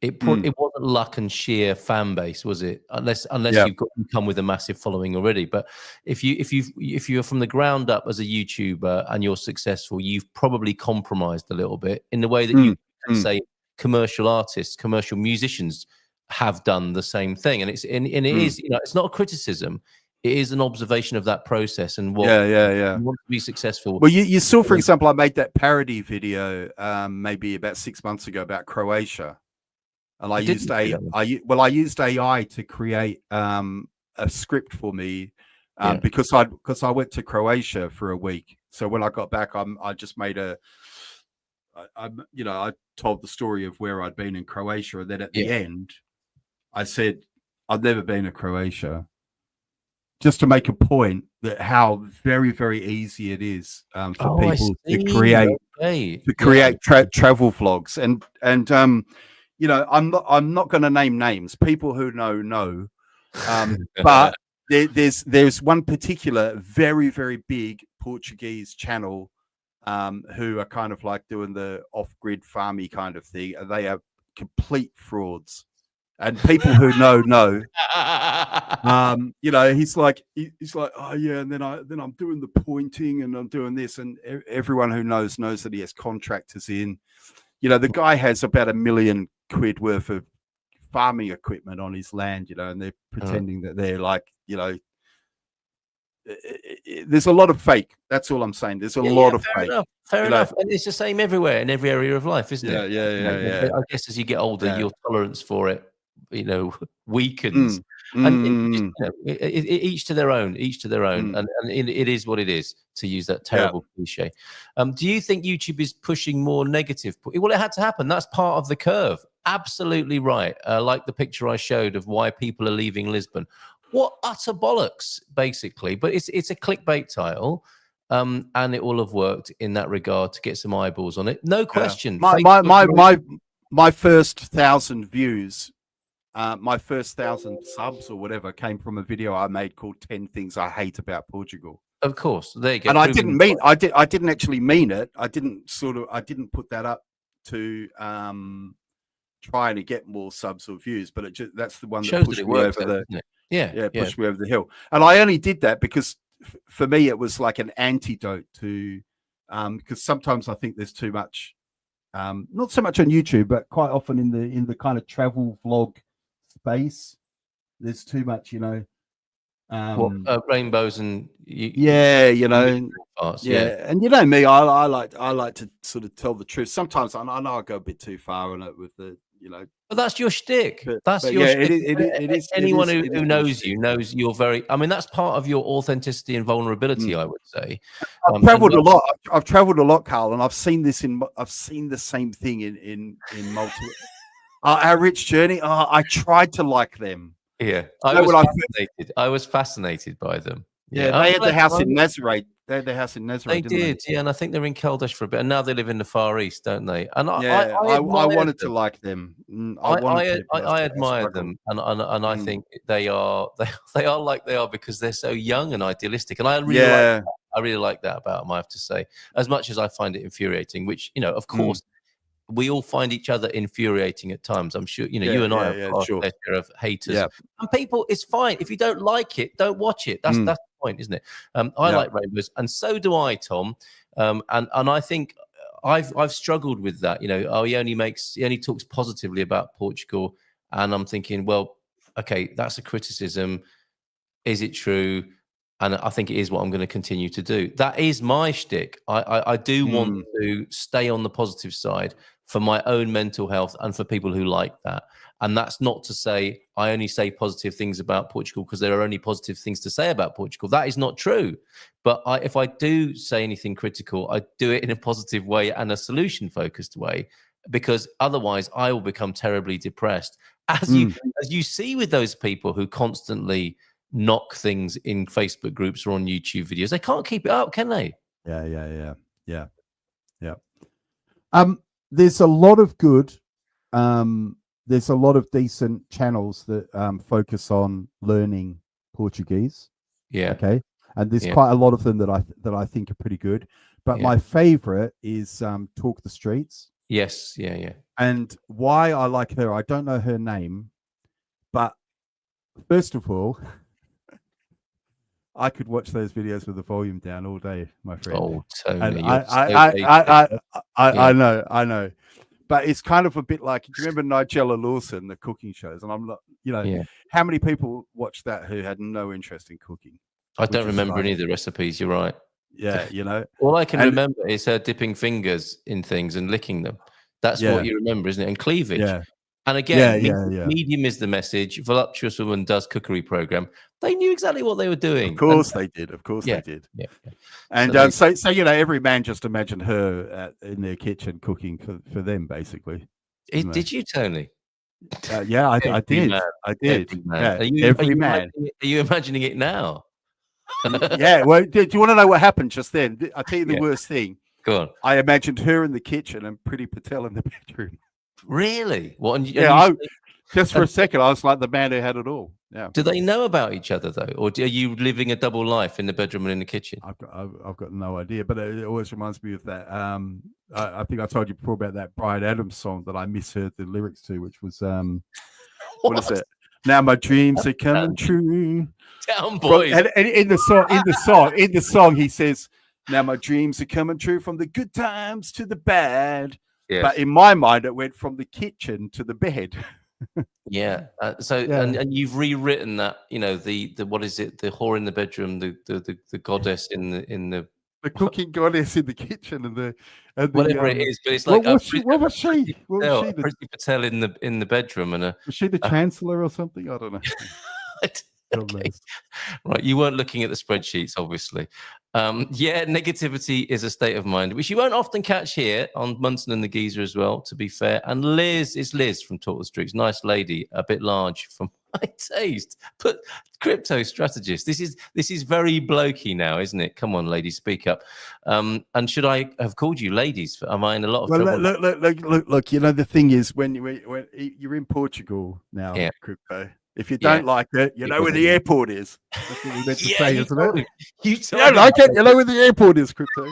It wasn't luck and sheer fan base, was it? Unless you come with a massive following already. But if you're from the ground up as a YouTuber and you're successful, you've probably compromised a little bit in the way that you can say commercial artists, commercial musicians have done the same thing, and it is, you know, it's not a criticism. It is an observation of that process and what you want to be successful. Well, you saw, for example, I made that parody video maybe about 6 months ago about Croatia, and I used AI to create a script for me because I went to Croatia for a week. So when I got back, I just made I told the story of where I'd been in Croatia, and then at the end, I said I've never been to Croatia, just to make a point that how very, very easy it is for people to create travel vlogs, and you know, I'm not going to name names. People who know, but there's one particular very, very big Portuguese channel who are kind of like doing the off-grid farmy kind of thing, and they are complete frauds. And people who know, you know, he's like, oh yeah, and then I'm doing the pointing and I'm doing this, and everyone who knows that he has contractors in. You know, the guy has about £1 million worth of farming equipment on his land, you know, and they're pretending that they're like, you know, there's a lot of fake. That's all I'm saying. There's a lot of fake. Fair enough. And it's the same everywhere in every area of life, isn't it? Yeah. I guess as you get older, your tolerance for it, you know, weakens. And you know, each to their own. And it is what it is, to use that terrible cliche. Do you think YouTube is pushing more negative? Well, it had to happen. That's part of the curve. Absolutely right. Like the picture I showed of why people are leaving Lisbon. What utter bollocks, basically. But it's a clickbait title. And it will have worked in that regard to get some eyeballs on it. No question. My first 1,000 views, my first 1,000 subs or whatever came from a video I made called 10 Things I Hate About Portugal. Of course. There you go. And I didn't actually mean it. I didn't put that up to try to get more subs or views, but that's the one that pushed me over pushed me over the hill. And I only did that because for me it was like an antidote to because sometimes I think there's too much not so much on YouTube, but quite often in the kind of travel vlog space, there's too much, you know, rainbows and you know, parts, and you know me, I like to sort of tell the truth. Sometimes I know I go a bit too far on it with the, you know, but that's your shtick. That's your shtick. It is. Anyone who knows you knows you're very. I mean, that's part of your authenticity and vulnerability. I would say. I've traveled a lot. I've traveled a lot, Carl, and I've seen the same thing in multiple. Our rich journey. I tried to like them. Yeah, I was fascinated by them. Yeah, they had the house in Nazareth. They had the house in Nazareth. They did, yeah, and I think they're in Keldash for a bit, and now they live in the Far East, don't they? And I wanted to like them. I admire them, and I think they are like they are because they're so young and idealistic, and I really like that about them. I have to say, as much as I find it infuriating, which, you know, of course. We all find each other infuriating at times. I'm sure, you know, you and I are our share of haters. And people, it's fine. If you don't like it, don't watch it. That's the point, isn't it? I like rainbows, and so do I, Tom. And I think I've struggled with that. You know, he only talks positively about Portugal, and I'm thinking, well, okay, that's a criticism. Is it true? And I think it is what I'm going to continue to do. That is my shtick. I do want to stay on the positive side for my own mental health and for people who like that. And that's not to say I only say positive things about Portugal because there are only positive things to say about Portugal. That is not true. But if I do say anything critical, I do it in a positive way and a solution-focused way, because otherwise I will become terribly depressed. As you see with those people who constantly knock things in Facebook groups or on YouTube videos, they can't keep it up, can they? Yeah. There's a lot of good. There's a lot of decent channels that focus on learning Portuguese. Yeah. Okay. And there's quite a lot of them that I think are pretty good. But my favorite is Talk the Streets. Yes. Yeah. And why I like her, I don't know her name, but first of all, I could watch those videos with the volume down all day, my friend. Oh, Tony, I know. but it's kind of a bit like, do you remember Nigella Lawson, the cooking shows? And I'm not, how many people watched that who had no interest in cooking? I don't remember any of the recipes. You're right. Yeah, all I can remember is her dipping fingers in things and licking them. That's what you remember, isn't it? And cleavage. Yeah. And again, yeah. medium is the message. Voluptuous woman does cookery program. They knew exactly what they were doing. Of course they did. Of course they did. Yeah. And so every man just imagined her in their kitchen cooking for them, basically. Did you, Tony? Yeah, I did. Man. I did. Every man. Are you imagining it now? Yeah. Well, do you want to know what happened just then? I'll tell you the worst thing. Go on. I imagined her in the kitchen and Pretty Patel in the bedroom. Really? What? Just for a second, I was like the man who had it all. Yeah. Do they know about each other though, or are you living a double life in the bedroom and in the kitchen? I've got no idea, but it always reminds me of that. I think I told you before about that Bryan Adams song that I misheard the lyrics to, which was what is it? Now my dreams are coming true. Down boys. And in the song, he says, "Now my dreams are coming true from the good times to the bad." Yes. But in my mind, it went from the kitchen to the bed. Yeah. And you've rewritten that. The what is it? The whore in the bedroom, the goddess in the cooking goddess in the kitchen, and whatever it is. But it's like what was she? Priti Patel in the bedroom, and was she the chancellor or something? I don't know. Okay. Right, you weren't looking at the spreadsheets, obviously. Negativity is a state of mind, which you won't often catch here on Munson and the Geeza as well, to be fair. And Liz from Talk the Streets, nice lady, a bit large for my taste, but crypto strategist. This is very blokey now, isn't it? Come on, ladies, speak up. And should I have called you ladies? Am I in a lot of trouble? Look. The thing is, when you're in Portugal now, crypto. If you don't like it, you know where the airport is. That's what we meant to say, isn't it? You don't like it, you know where the airport is, crypto.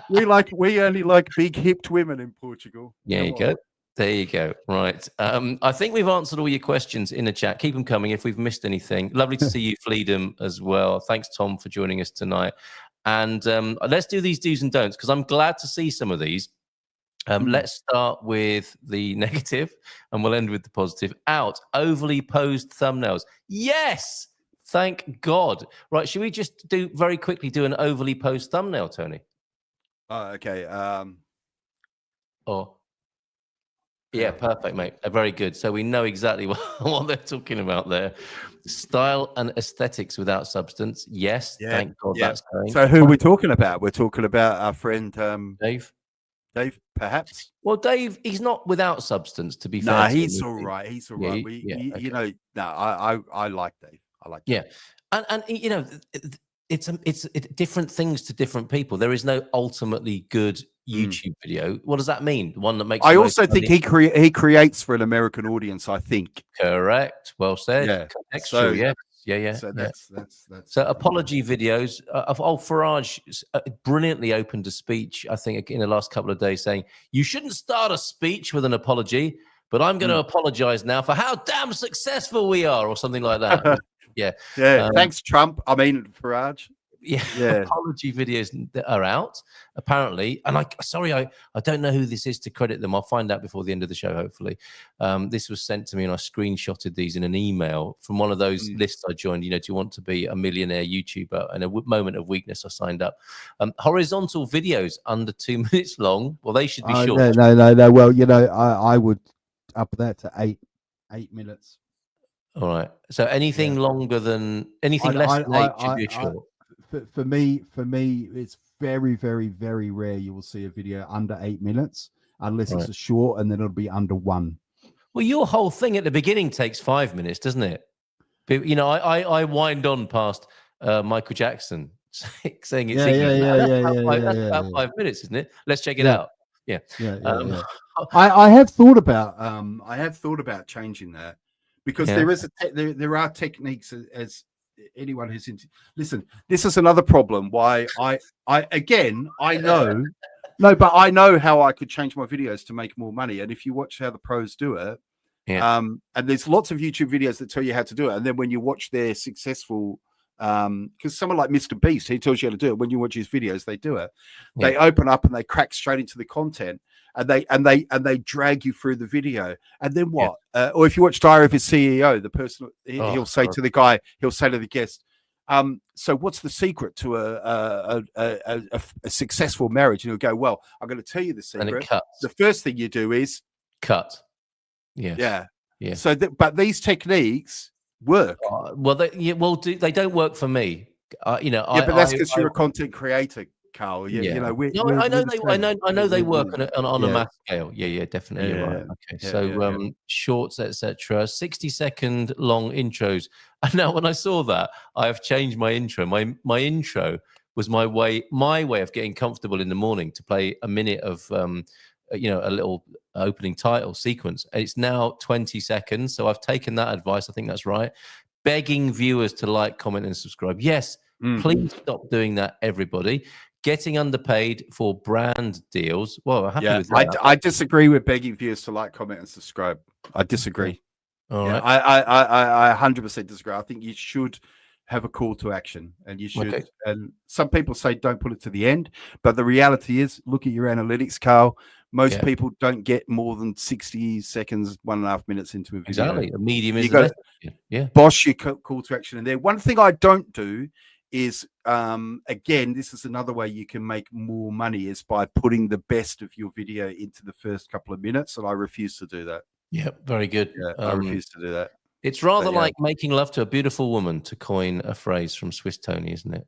We only like big hipped women in Portugal. Yeah, you go. There you go. Right. I think we've answered all your questions in the chat. Keep them coming if we've missed anything. Lovely to see you, Fleedom, as well. Thanks, Tom, for joining us tonight. And let's do these do's and don'ts, because I'm glad to see some of these. Let's start with the negative and we'll end with the positive. Overly posed thumbnails. Yes, thank God. Right, should we just very quickly do an overly posed thumbnail, Tony? Okay. Yeah, perfect, mate. Very good. So we know exactly what they're talking about there. Style and aesthetics without substance. Yes, thank God that's going. So who are we talking about? We're talking about our friend Dave, perhaps. Well, Dave, he's not without substance, to be fair. No, he's all right. He's all right. I like Dave. I like Dave. And it's different things to different people. There is no ultimately good YouTube video. What does that mean? The one that makes. I also think he creates for an American audience. I think. Correct. Well said. Yeah. Contextual. Yeah. So that's so apology videos of Farage brilliantly opened a speech, I think, in the last couple of days, saying you shouldn't start a speech with an apology, but I'm going to apologize now for how damn successful we are, or something like that. Yeah. Thanks, Trump. I mean, Farage. Yeah. Apology videos are out apparently, and I don't know who this is to credit them. I'll find out before the end of the show, hopefully. This was sent to me and I screenshotted these in an email from one of those lists I joined. Do you want to be a millionaire YouTuber? And a moment of weakness, I signed up. Horizontal videos under 2 minutes long. Well, they should be short. No. Well, I would up that to 8 minutes. All right. So anything longer than anything less than 8 should be short. For me, it's very, very, very rare you will see a video under 8 minutes, unless it's a short, and then it'll be under 1. Well, your whole thing at the beginning takes 5 minutes, doesn't it? But, I wind on past Michael Jackson saying it's that's about 5 minutes, isn't it? Let's check it out. Yeah. I have thought about changing that, because there are techniques as anyone who's into. Listen, this is another problem why I know but I know how I could change my videos to make more money. And if you watch how the pros do it, and there's lots of YouTube videos that tell you how to do it, and then when you watch their successful, because someone like Mr. Beast, he tells you how to do it. When you watch his videos, they do it. They open up and they crack straight into the content. they drag you through the video, and then what? Or if you watch Diary of a CEO, the person he'll say to the guy, he'll say to the guest, so what's the secret to a successful marriage? And he'll go, well, I'm going to tell you the secret. And it cuts. The first thing you do is cut. Yeah. So but these techniques work. They don't work for me. But that's because you're a content creator, Carl. I know they work on a mass scale. Yeah, definitely. You're right. Okay, shorts, etc. 60-second long intros. And now, when I saw that, I have changed my intro. My intro was my way of getting comfortable in the morning to play a minute of a little opening title sequence. It's now 20 seconds. So I've taken that advice. I think that's right. Begging viewers to like, comment, and subscribe. Yes, please stop doing that, everybody. Getting underpaid for brand deals. Well, I'm happy with that. I disagree with begging viewers to like, comment, and subscribe. I disagree. All right. I 100% disagree. I think you should have a call to action, and you should. Okay. And some people say don't put it to the end, but the reality is, look at your analytics, Carl. Most people don't get more than 60 seconds, 1.5 minutes into a video. Exactly. A medium is boss your call to action in there. One thing I don't do is, again, this is another way you can make more money, is by putting the best of your video into the first couple of minutes, and I refuse to do that. Yeah, very good. Yeah, I refuse to do that. It's rather like making love to a beautiful woman, to coin a phrase from Swiss Tony, isn't it?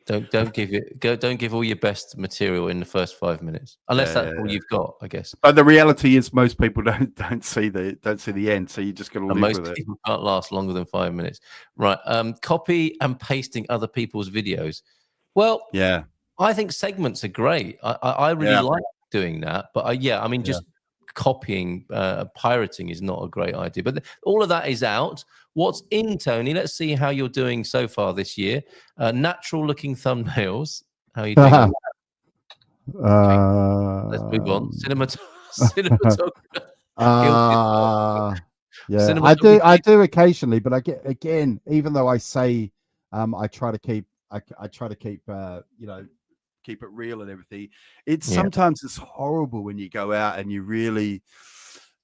Don't give all your best material in the first 5 minutes, unless that's all you've got, I guess. But the reality is, most people don't see the end, so you just got to live with it. Most people can't last longer than 5 minutes, right? Copy and pasting other people's videos. Well, I think segments are great. I really like doing that, but just copying, pirating is not a great idea. But all of that is out. What's in, Tony? Let's see how you're doing so far this year. Natural looking thumbnails. How are you doing? Let's move on. Cinematography. I do occasionally, but I get, again, even though I say I try to keep keep it real and everything. Sometimes it's horrible when you go out and you really,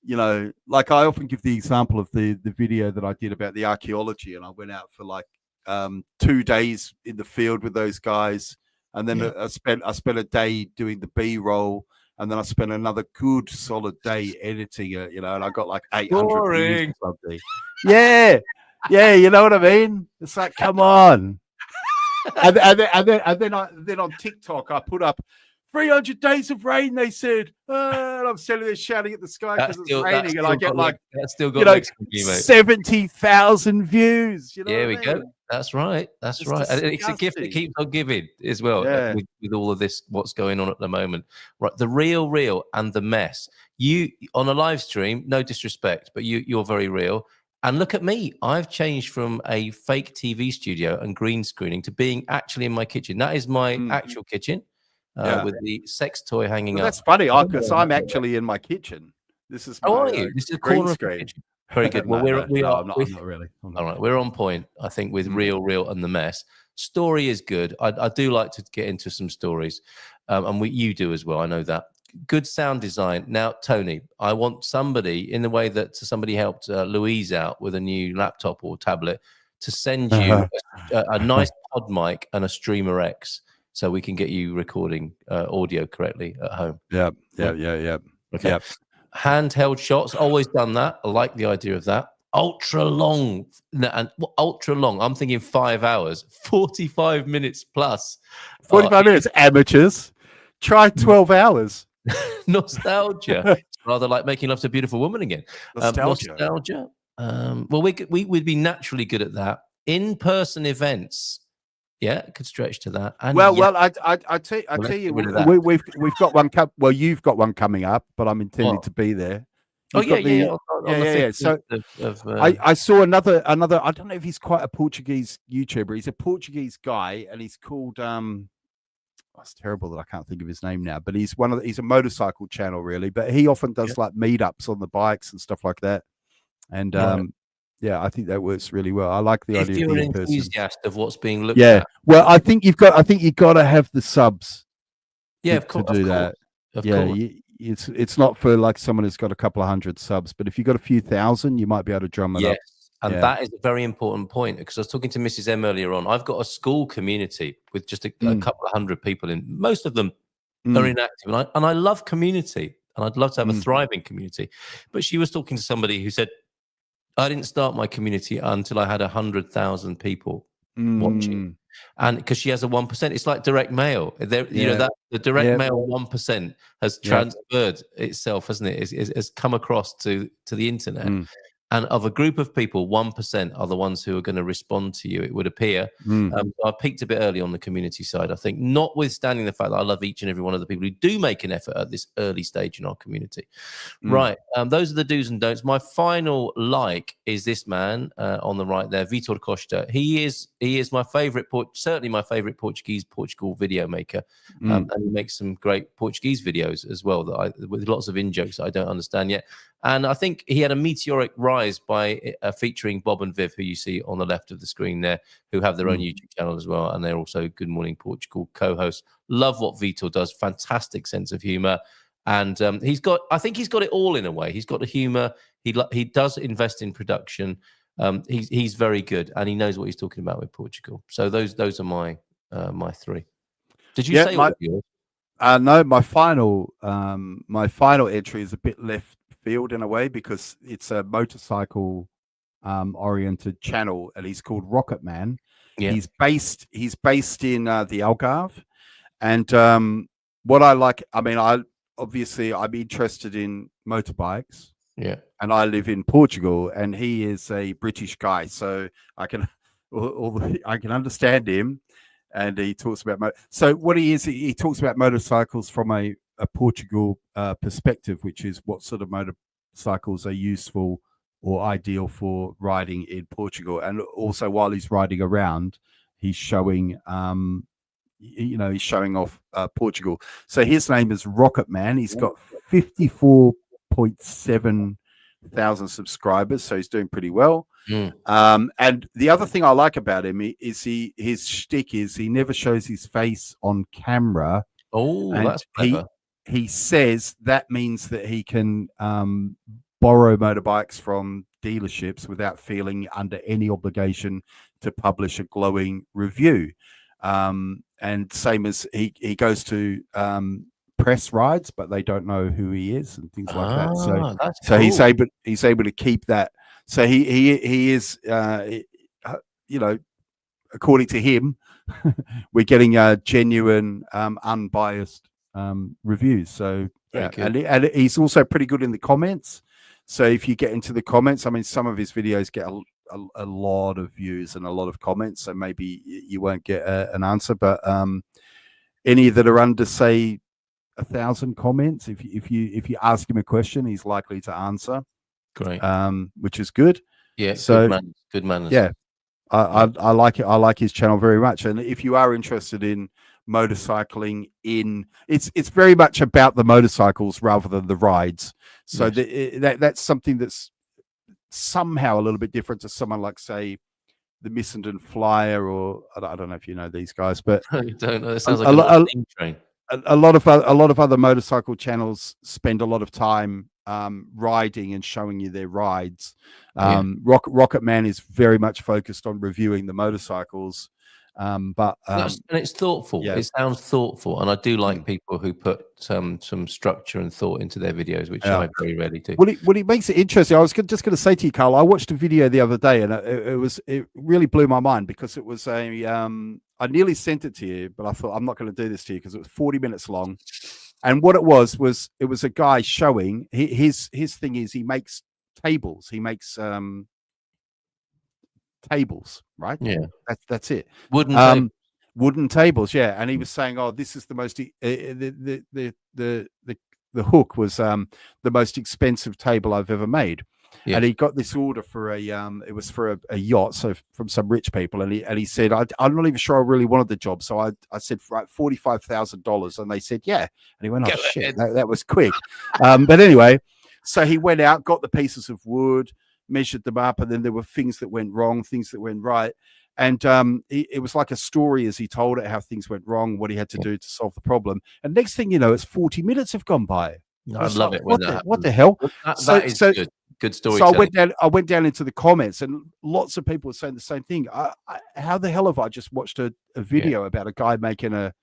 like I often give the example of the video that I did about the archaeology, and I went out for like 2 days in the field with those guys, and then I spent a day doing the B-roll, and then I spent another good solid day editing it, and I got like 800 views or something. Yeah, you know what I mean? It's like, come on. and then on TikTok I put up 300 days of rain, they said, and I'm sitting there shouting at the sky because it's raining, and I get like, that's still got 70,000 views. There we go. That's right. That's right. And it's a gift that keeps on giving as well. With all of this, what's going on at the moment, right? The real and the mess. You on a live stream, no disrespect, but you're very real. And look at me. I've changed from a fake TV studio and green screening to being actually in my kitchen. That is my actual kitchen. With the sex toy hanging up. That's funny, because I'm actually in my kitchen. This is are you? This is a corner of the kitchen. Very good. Well, I'm not really. All right, we're on point, I think, with real and the mess. Story is good. I do like to get into some stories, and you do as well. I know that. Good sound design. Now, Tony, I want somebody, in the way that somebody helped Louise out with a new laptop or tablet, to send you a nice pod mic and a Streamer X, so we can get you recording audio correctly at home. Yeah. Okay. Yep. Handheld shots, always done that. I like the idea of that. Ultra long. I'm thinking 5 hours, 45 minutes plus. 45 minutes, amateurs. Try 12 hours. Nostalgia. It's rather like making love to a beautiful woman again. Nostalgia. Well, we'd be naturally good at that. In-person events. Yeah, it could stretch to that. And I tell you, we've got one. Well, you've got one coming up, but I'm intending to be there. Yeah. So I saw another. I don't know if he's quite a Portuguese YouTuber. He's a Portuguese guy, and he's called. It's terrible that I can't think of his name now, but he's a motorcycle channel, really. But he often does like meetups on the bikes and stuff like that. And yeah, I think that works really well. I like the idea. If you're an enthusiast of what's being looked at. Well, I think you've got to have the subs. Yeah, of course. To do that. Of course. it's not for like someone who's got a couple of hundred subs, but if you've got a few thousand, you might be able to drum it up. And that is a very important point, because I was talking to Mrs. M earlier on. I've got a school community with just a couple of hundred people in. Most of them are inactive, and I love community, and I'd love to have a thriving community. But she was talking to somebody who said, I didn't start my community until I had 100,000 people watching. And because she has a 1%, it's like direct mail. You know, that the direct mail 1% has transferred itself, hasn't it? It's come across to the internet. And of a group of people, 1% are the ones who are going to respond to you, it would appear. I peaked a bit early on the community side, I think, notwithstanding the fact that I love each and every one of the people who do make an effort at this early stage in our community. Right. Those are the do's and don'ts. My final like is this man on the right there, Vitor Costa. He is my favorite, certainly my favorite Portugal video maker. And he makes some great Portuguese videos as well, with lots of in-jokes that I don't understand yet. And I think he had a meteoric rise by featuring Bob and Viv, who you see on the left of the screen there, who have their own YouTube channel as well. And they're also Good Morning Portugal co-hosts. Love what Vitor does. Fantastic sense of humor. And I think he's got it all in a way. He's got the humor. He does invest in production. He's very good, and he knows what he's talking about with Portugal. So those are my three. Did you say all of yours? No, my final entry is a bit left field in a way, because it's a motorcycle oriented channel, and he's called Rocket Man. He's based in the Algarve, and what I like, I mean, I'm interested in motorbikes, and I live in Portugal, and he is a British guy, so I can understand him. And he talks about so what he talks about motorcycles from a Portugal perspective, which is what sort of motorcycles are useful or ideal for riding in Portugal. And also, while he's riding around, he's showing he's showing off Portugal. So his name is Rocket Man. He's got 54.7 thousand subscribers, so he's doing pretty well. And the other thing I like about him is his shtick is he never shows his face on camera. That's clever. He says that means that he can borrow motorbikes from dealerships without feeling under any obligation to publish a glowing review. And same as he goes to press rides, but they don't know who he is and things like that. So cool. he's able to keep that. So he is according to him, we're getting genuine unbiased reviews. So and he's also pretty good in the comments. So if you get into the comments, I mean, some of his videos get a lot of views and a lot of comments, so maybe you won't get an answer, but any that are under, say, 1,000 comments, if you ask him a question, he's likely to answer. Great. Which is good. Yeah. So good manners. Yeah, I like it. I like his channel very much. And if you are interested in motorcycling, it's very much about the motorcycles rather than the rides. So that's something that's somehow a little bit different to someone like, say, the Missenden Flyer, or I don't know if you know these guys, but you don't know. It sounds like a train. A lot of other motorcycle channels spend a lot of time riding and showing you their rides. Rocket Man is very much focused on reviewing the motorcycles, and it's thoughtful. Yeah. It sounds thoughtful, and I do like people who put some structure and thought into their videos, which I very rarely do. Well, it makes it interesting. I was just going to say to you, Carl, I watched a video the other day, and it really blew my mind, because it was I nearly sent it to you, but I thought, I'm not going to do this to you, because it was 40 minutes long. And what it was it was a guy showing his thing is he makes tables. He makes tables, right? Yeah, that's it. Wooden tables, yeah. And he was saying, "Oh, this is the most the hook was the most expensive table I've ever made." Yeah. And he got this order for it was for a yacht, so from some rich people, and he said, I'm not even sure I really wanted the job, so I said, right, $45,000, and they said, yeah, and he went, oh shit, that was quick. But anyway, so he went out, got the pieces of wood, measured them up, and then there were things that went wrong, things that went right, and it was like a story as he told it, how things went wrong, what he had to do to solve the problem. And next thing you know, it's 40 minutes have gone by. I love it when that happens. What the hell? That is good. Good storytelling. So I went down into the comments, and lots of people were saying the same thing. How the hell have I just watched a video about a guy making a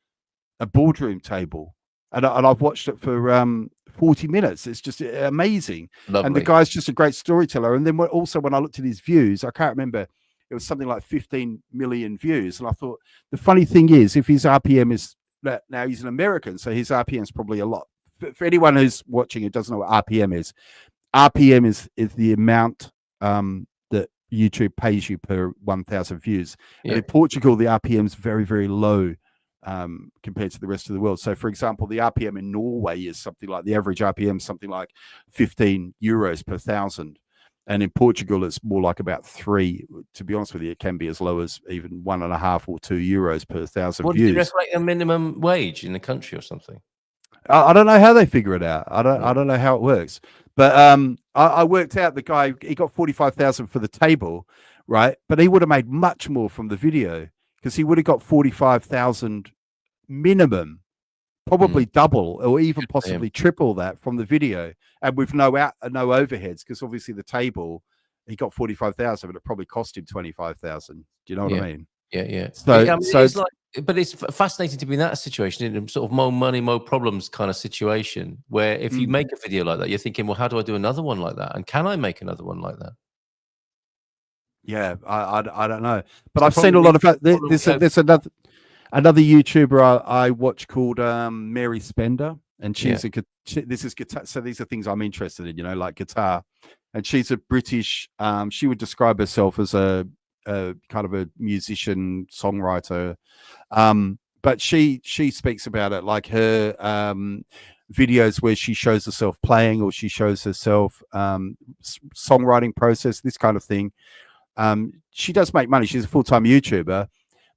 boardroom table, and I've watched it for 40 minutes. It's just amazing. Lovely. And the guy's just a great storyteller. And then also when I looked at his views, I can't remember, it was something like 15 million views. And I thought, the funny thing is, if his RPM is, now he's an American, so his RPM is probably a lot. For anyone who's watching who doesn't know what RPM is the amount that YouTube pays you per 1,000 views. And in Portugal, the RPM is very, very low compared to the rest of the world. So, for example, the RPM in Norway is something like, the average RPM is something like 15 euros per 1,000. And in Portugal, it's more like about 3. To be honest with you, it can be as low as even 1.5 or 2 euros per 1,000 what views. do you reflect a minimum wage in the country or something? I don't know how they figure it out. I don't know how it works. But I worked out the guy, he got 45,000 for the table, right? But he would have made much more from the video, because he would have got 45,000 minimum, probably double or even possibly triple that from the video, and with no overheads, because obviously the table, he got 45,000, but it probably cost him 25,000. Do you know what I mean? Yeah. So, I mean, it's like, but it's fascinating to be in that situation, in a sort of more money, more problems kind of situation, where if you make a video like that, you're thinking, well, how do I do another one like that? And can I make another one like that? Yeah, I don't know, but I've seen a lot of there's another YouTuber I watch called Mary Spender, and she's this is guitar. So these are things I'm interested in, like guitar, and she's a British. She would describe herself as a kind of a musician songwriter, but she speaks about it like her videos where she shows herself playing, or she shows herself songwriting process, this kind of thing. She does make money. She's a full-time YouTuber,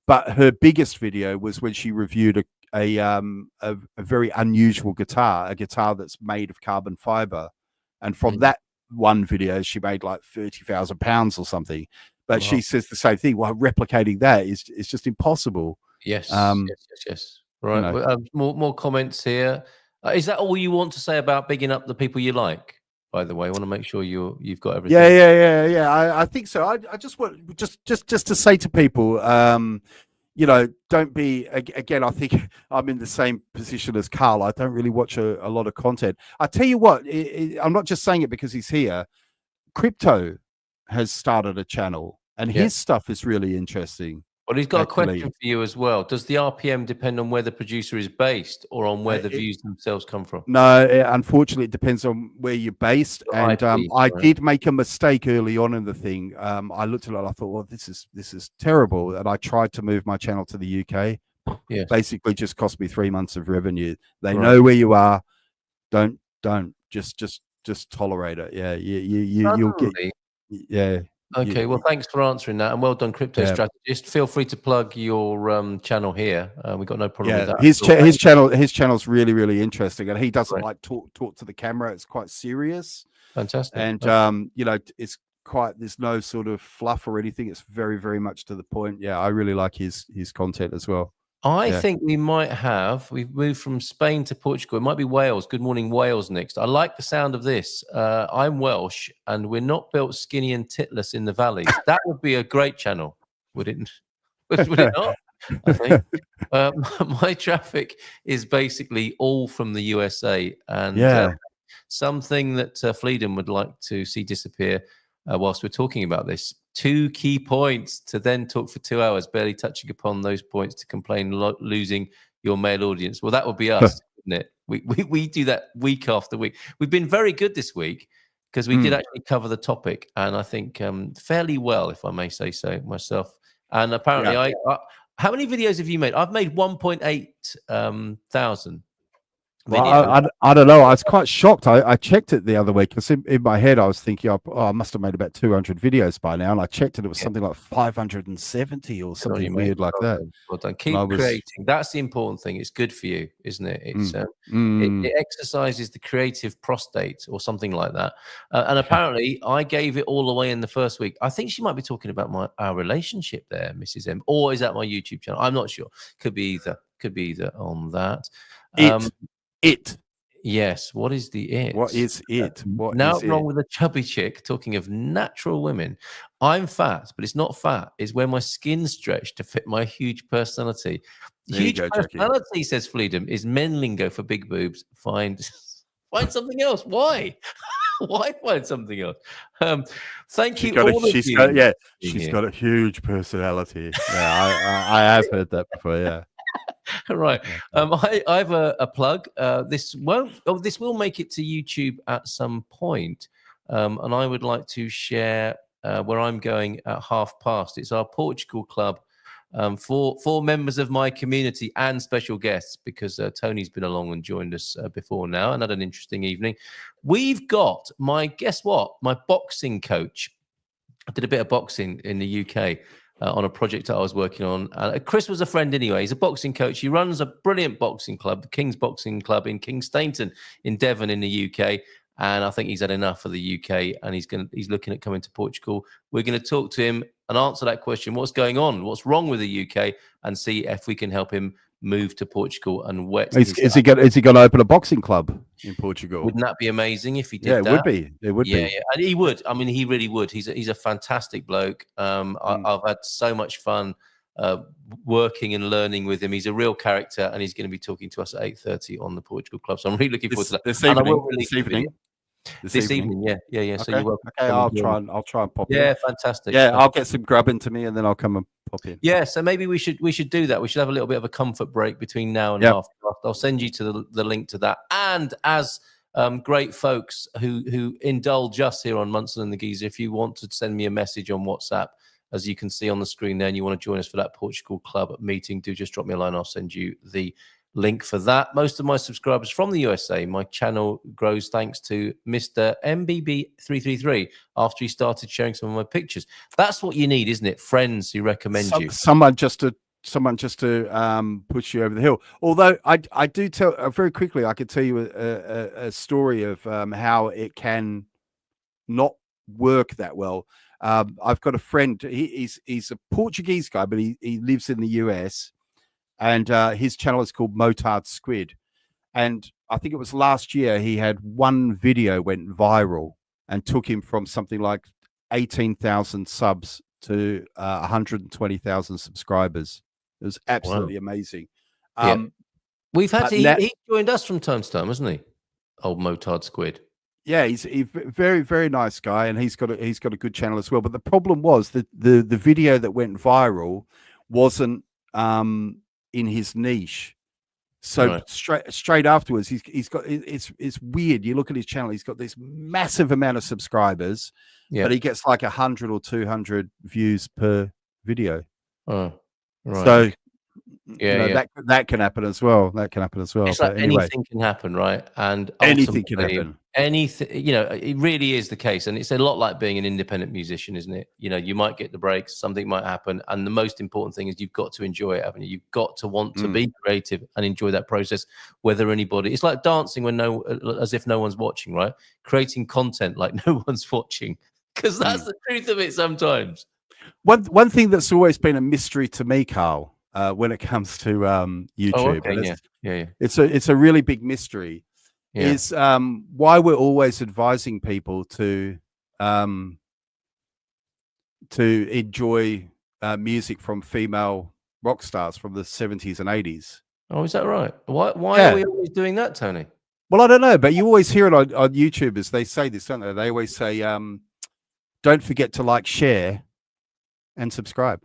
but her biggest video was when she reviewed a very unusual guitar, a guitar that's made of carbon fiber, and from that one video she made like £30,000 or something. But she says the same thing. Well, replicating that is just impossible. Yes. Right. More comments here. Is that all you want to say about bigging up the people you like? By the way, I want to make sure you've got everything. Yeah. I think so. I just want just to say to people, don't be, again, I think I'm in the same position as Carl. I don't really watch a lot of content. I tell you what, I'm not just saying it because he's here. Crypto has started a channel, and his stuff is really interesting. Well, he's got a question for you as well. Does the RPM depend on where the producer is based, or on where the views themselves come from? No, unfortunately, it depends on where you're based. And I did make a mistake early on in the thing. I looked at it and I thought, well, this is terrible. And I tried to move my channel to the UK. Basically just cost me 3 months of revenue. They know where you are. Don't just tolerate it. Yeah, you'll get Okay, well, thanks for answering that, and well done, Crypto Strategist. Feel free to plug your channel here. We've got no problem with that. His channel's really, really interesting, and he doesn't like talk to the camera. It's quite serious. Fantastic. And it's quite, there's no sort of fluff or anything. It's very, very much to the point. Yeah, I really like his content as well. I think we've moved from Spain to Portugal. It might be Wales. Good morning, Wales next. I like the sound of this. I'm Welsh, and we're not built skinny and titless in the valleys. That would be a great channel, would it? Would it not? I think. My traffic is basically all from the USA, and something that Fleedon would like to see disappear whilst we're talking about this. 2 key points to then talk for 2 hours, barely touching upon those points, to complain losing your male audience. Well, that would be us, wouldn't it? We do that week after week. We've been very good this week because we did actually cover the topic, and I think fairly well, if I may say so myself. And apparently, I how many videos have you made? I've made 1.8 thousand. Well, I don't know. I was quite shocked. I checked it the other week because in my head I was thinking, I must have made about 200 videos by now, and I checked it. It was something like 570 or something weird like that. Well done. Keep creating. That's the important thing. It's good for you, isn't it? It's it exercises the creative prostate or something like that. And apparently, I gave it all away in the first week. I think she might be talking about our relationship there, Mrs. M, or is that my YouTube channel? I'm not sure. Could be either. Could be either on that. Yes. What is the it? What is it? What now is wrong it? with a chubby chick. Talking of natural women, I'm fat, but it's not fat. It's where my skin stretched to fit my huge personality. There you Huge go, Jackie. personality, says Freedom, is men lingo for big boobs. Find something else. Why? Why find something else? Thank you. She's got a huge personality. Yeah, I have heard that before. Yeah. Right. I have a plug. This will make it to YouTube at some point. And I would like to share where I'm going at past. It's our Portugal club for members of my community and special guests, because Tony's been along and joined us before now and had an interesting evening. We've got my boxing coach. I did a bit of boxing in the UK. On a project that I was working on. Chris was a friend anyway. He's a boxing coach. He runs a brilliant boxing club, the King's Boxing Club in King Stainton in Devon in the UK. And I think he's had enough of the UK, and he's looking at coming to Portugal. We're going to talk to him and answer that question: what's going on, what's wrong with the UK, and see if we can help him move to Portugal and Is he going to open a boxing club in Portugal? Wouldn't that be amazing if he did? Yeah, that? Would be. It would be. Yeah, and he would. I mean, he really would. He's a fantastic bloke. I've had so much fun working and learning with him. He's a real character, and he's going to be talking to us at 8:30 on the Portugal Club. So I'm really looking forward to that. This evening. This evening, yeah. Okay. So you're welcome. Okay, I'll try and pop in. Yeah, fantastic. Yeah, I'll get some grub into me, and then I'll come and pop in. Yeah, so maybe we should do that. We should have a little bit of a comfort break between now and after. I'll send you to the link to that. And as great folks who indulge us here on Munson and the Geeza, if you want to send me a message on WhatsApp, as you can see on the screen there, and you want to join us for that Portugal Club meeting, do just drop me a line. I'll send you the link for that. Most of my subscribers from the USA. My channel grows thanks to Mr. MBB333 after he started sharing some of my pictures. That's what you need, isn't it? Friends who recommend you. Someone just to push you over the hill. Although I do tell very quickly, I could tell you a story of how it can not work that well. I've got a friend. He's a Portuguese guy, but he lives in the US. And his channel is called Motard Squid. And I think it was last year he had one video went viral and took him from something like 18,000 subs to 120,000 subscribers. It was absolutely amazing. We've had he joined us from time to time, hasn't he? Old Motard Squid. Yeah, he's a very, very nice guy, and he's got a good channel as well. But the problem was that the video that went viral wasn't in his niche. So straight afterwards, he's got it's weird. You look at his channel; he's got this massive amount of subscribers, but he gets like 100 or 200 views per video. Oh, right. So that can happen as well. That can happen as well. It's like anything can happen, right? And anything can happen. Anything, it really is the case, and it's a lot like being an independent musician, isn't it? You might get the breaks, something might happen, and the most important thing is you've got to enjoy it, haven't you? You've got to want to be creative and enjoy that process, whether anybody. It's like dancing as if no one's watching, right? Creating content like no one's watching, because that's the truth of it sometimes. One thing that's always been a mystery to me, Carl, when it comes to YouTube, it's a really big mystery. Is why we're always advising people to enjoy music from female rock stars from the 70s and 80s. Oh, is that right? Why are we always doing that, Tony? Well, I don't know, but you always hear it on YouTubers. They say this, don't they? They always say, don't forget to like, share, and subscribe.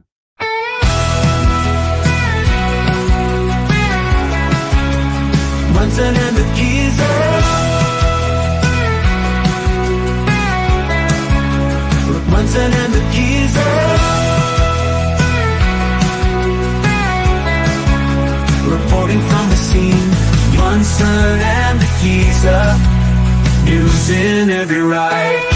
Munson and the Geeza. Munson and the Geeza. Reporting from the scene. Munson and the Geeza. News in every ride.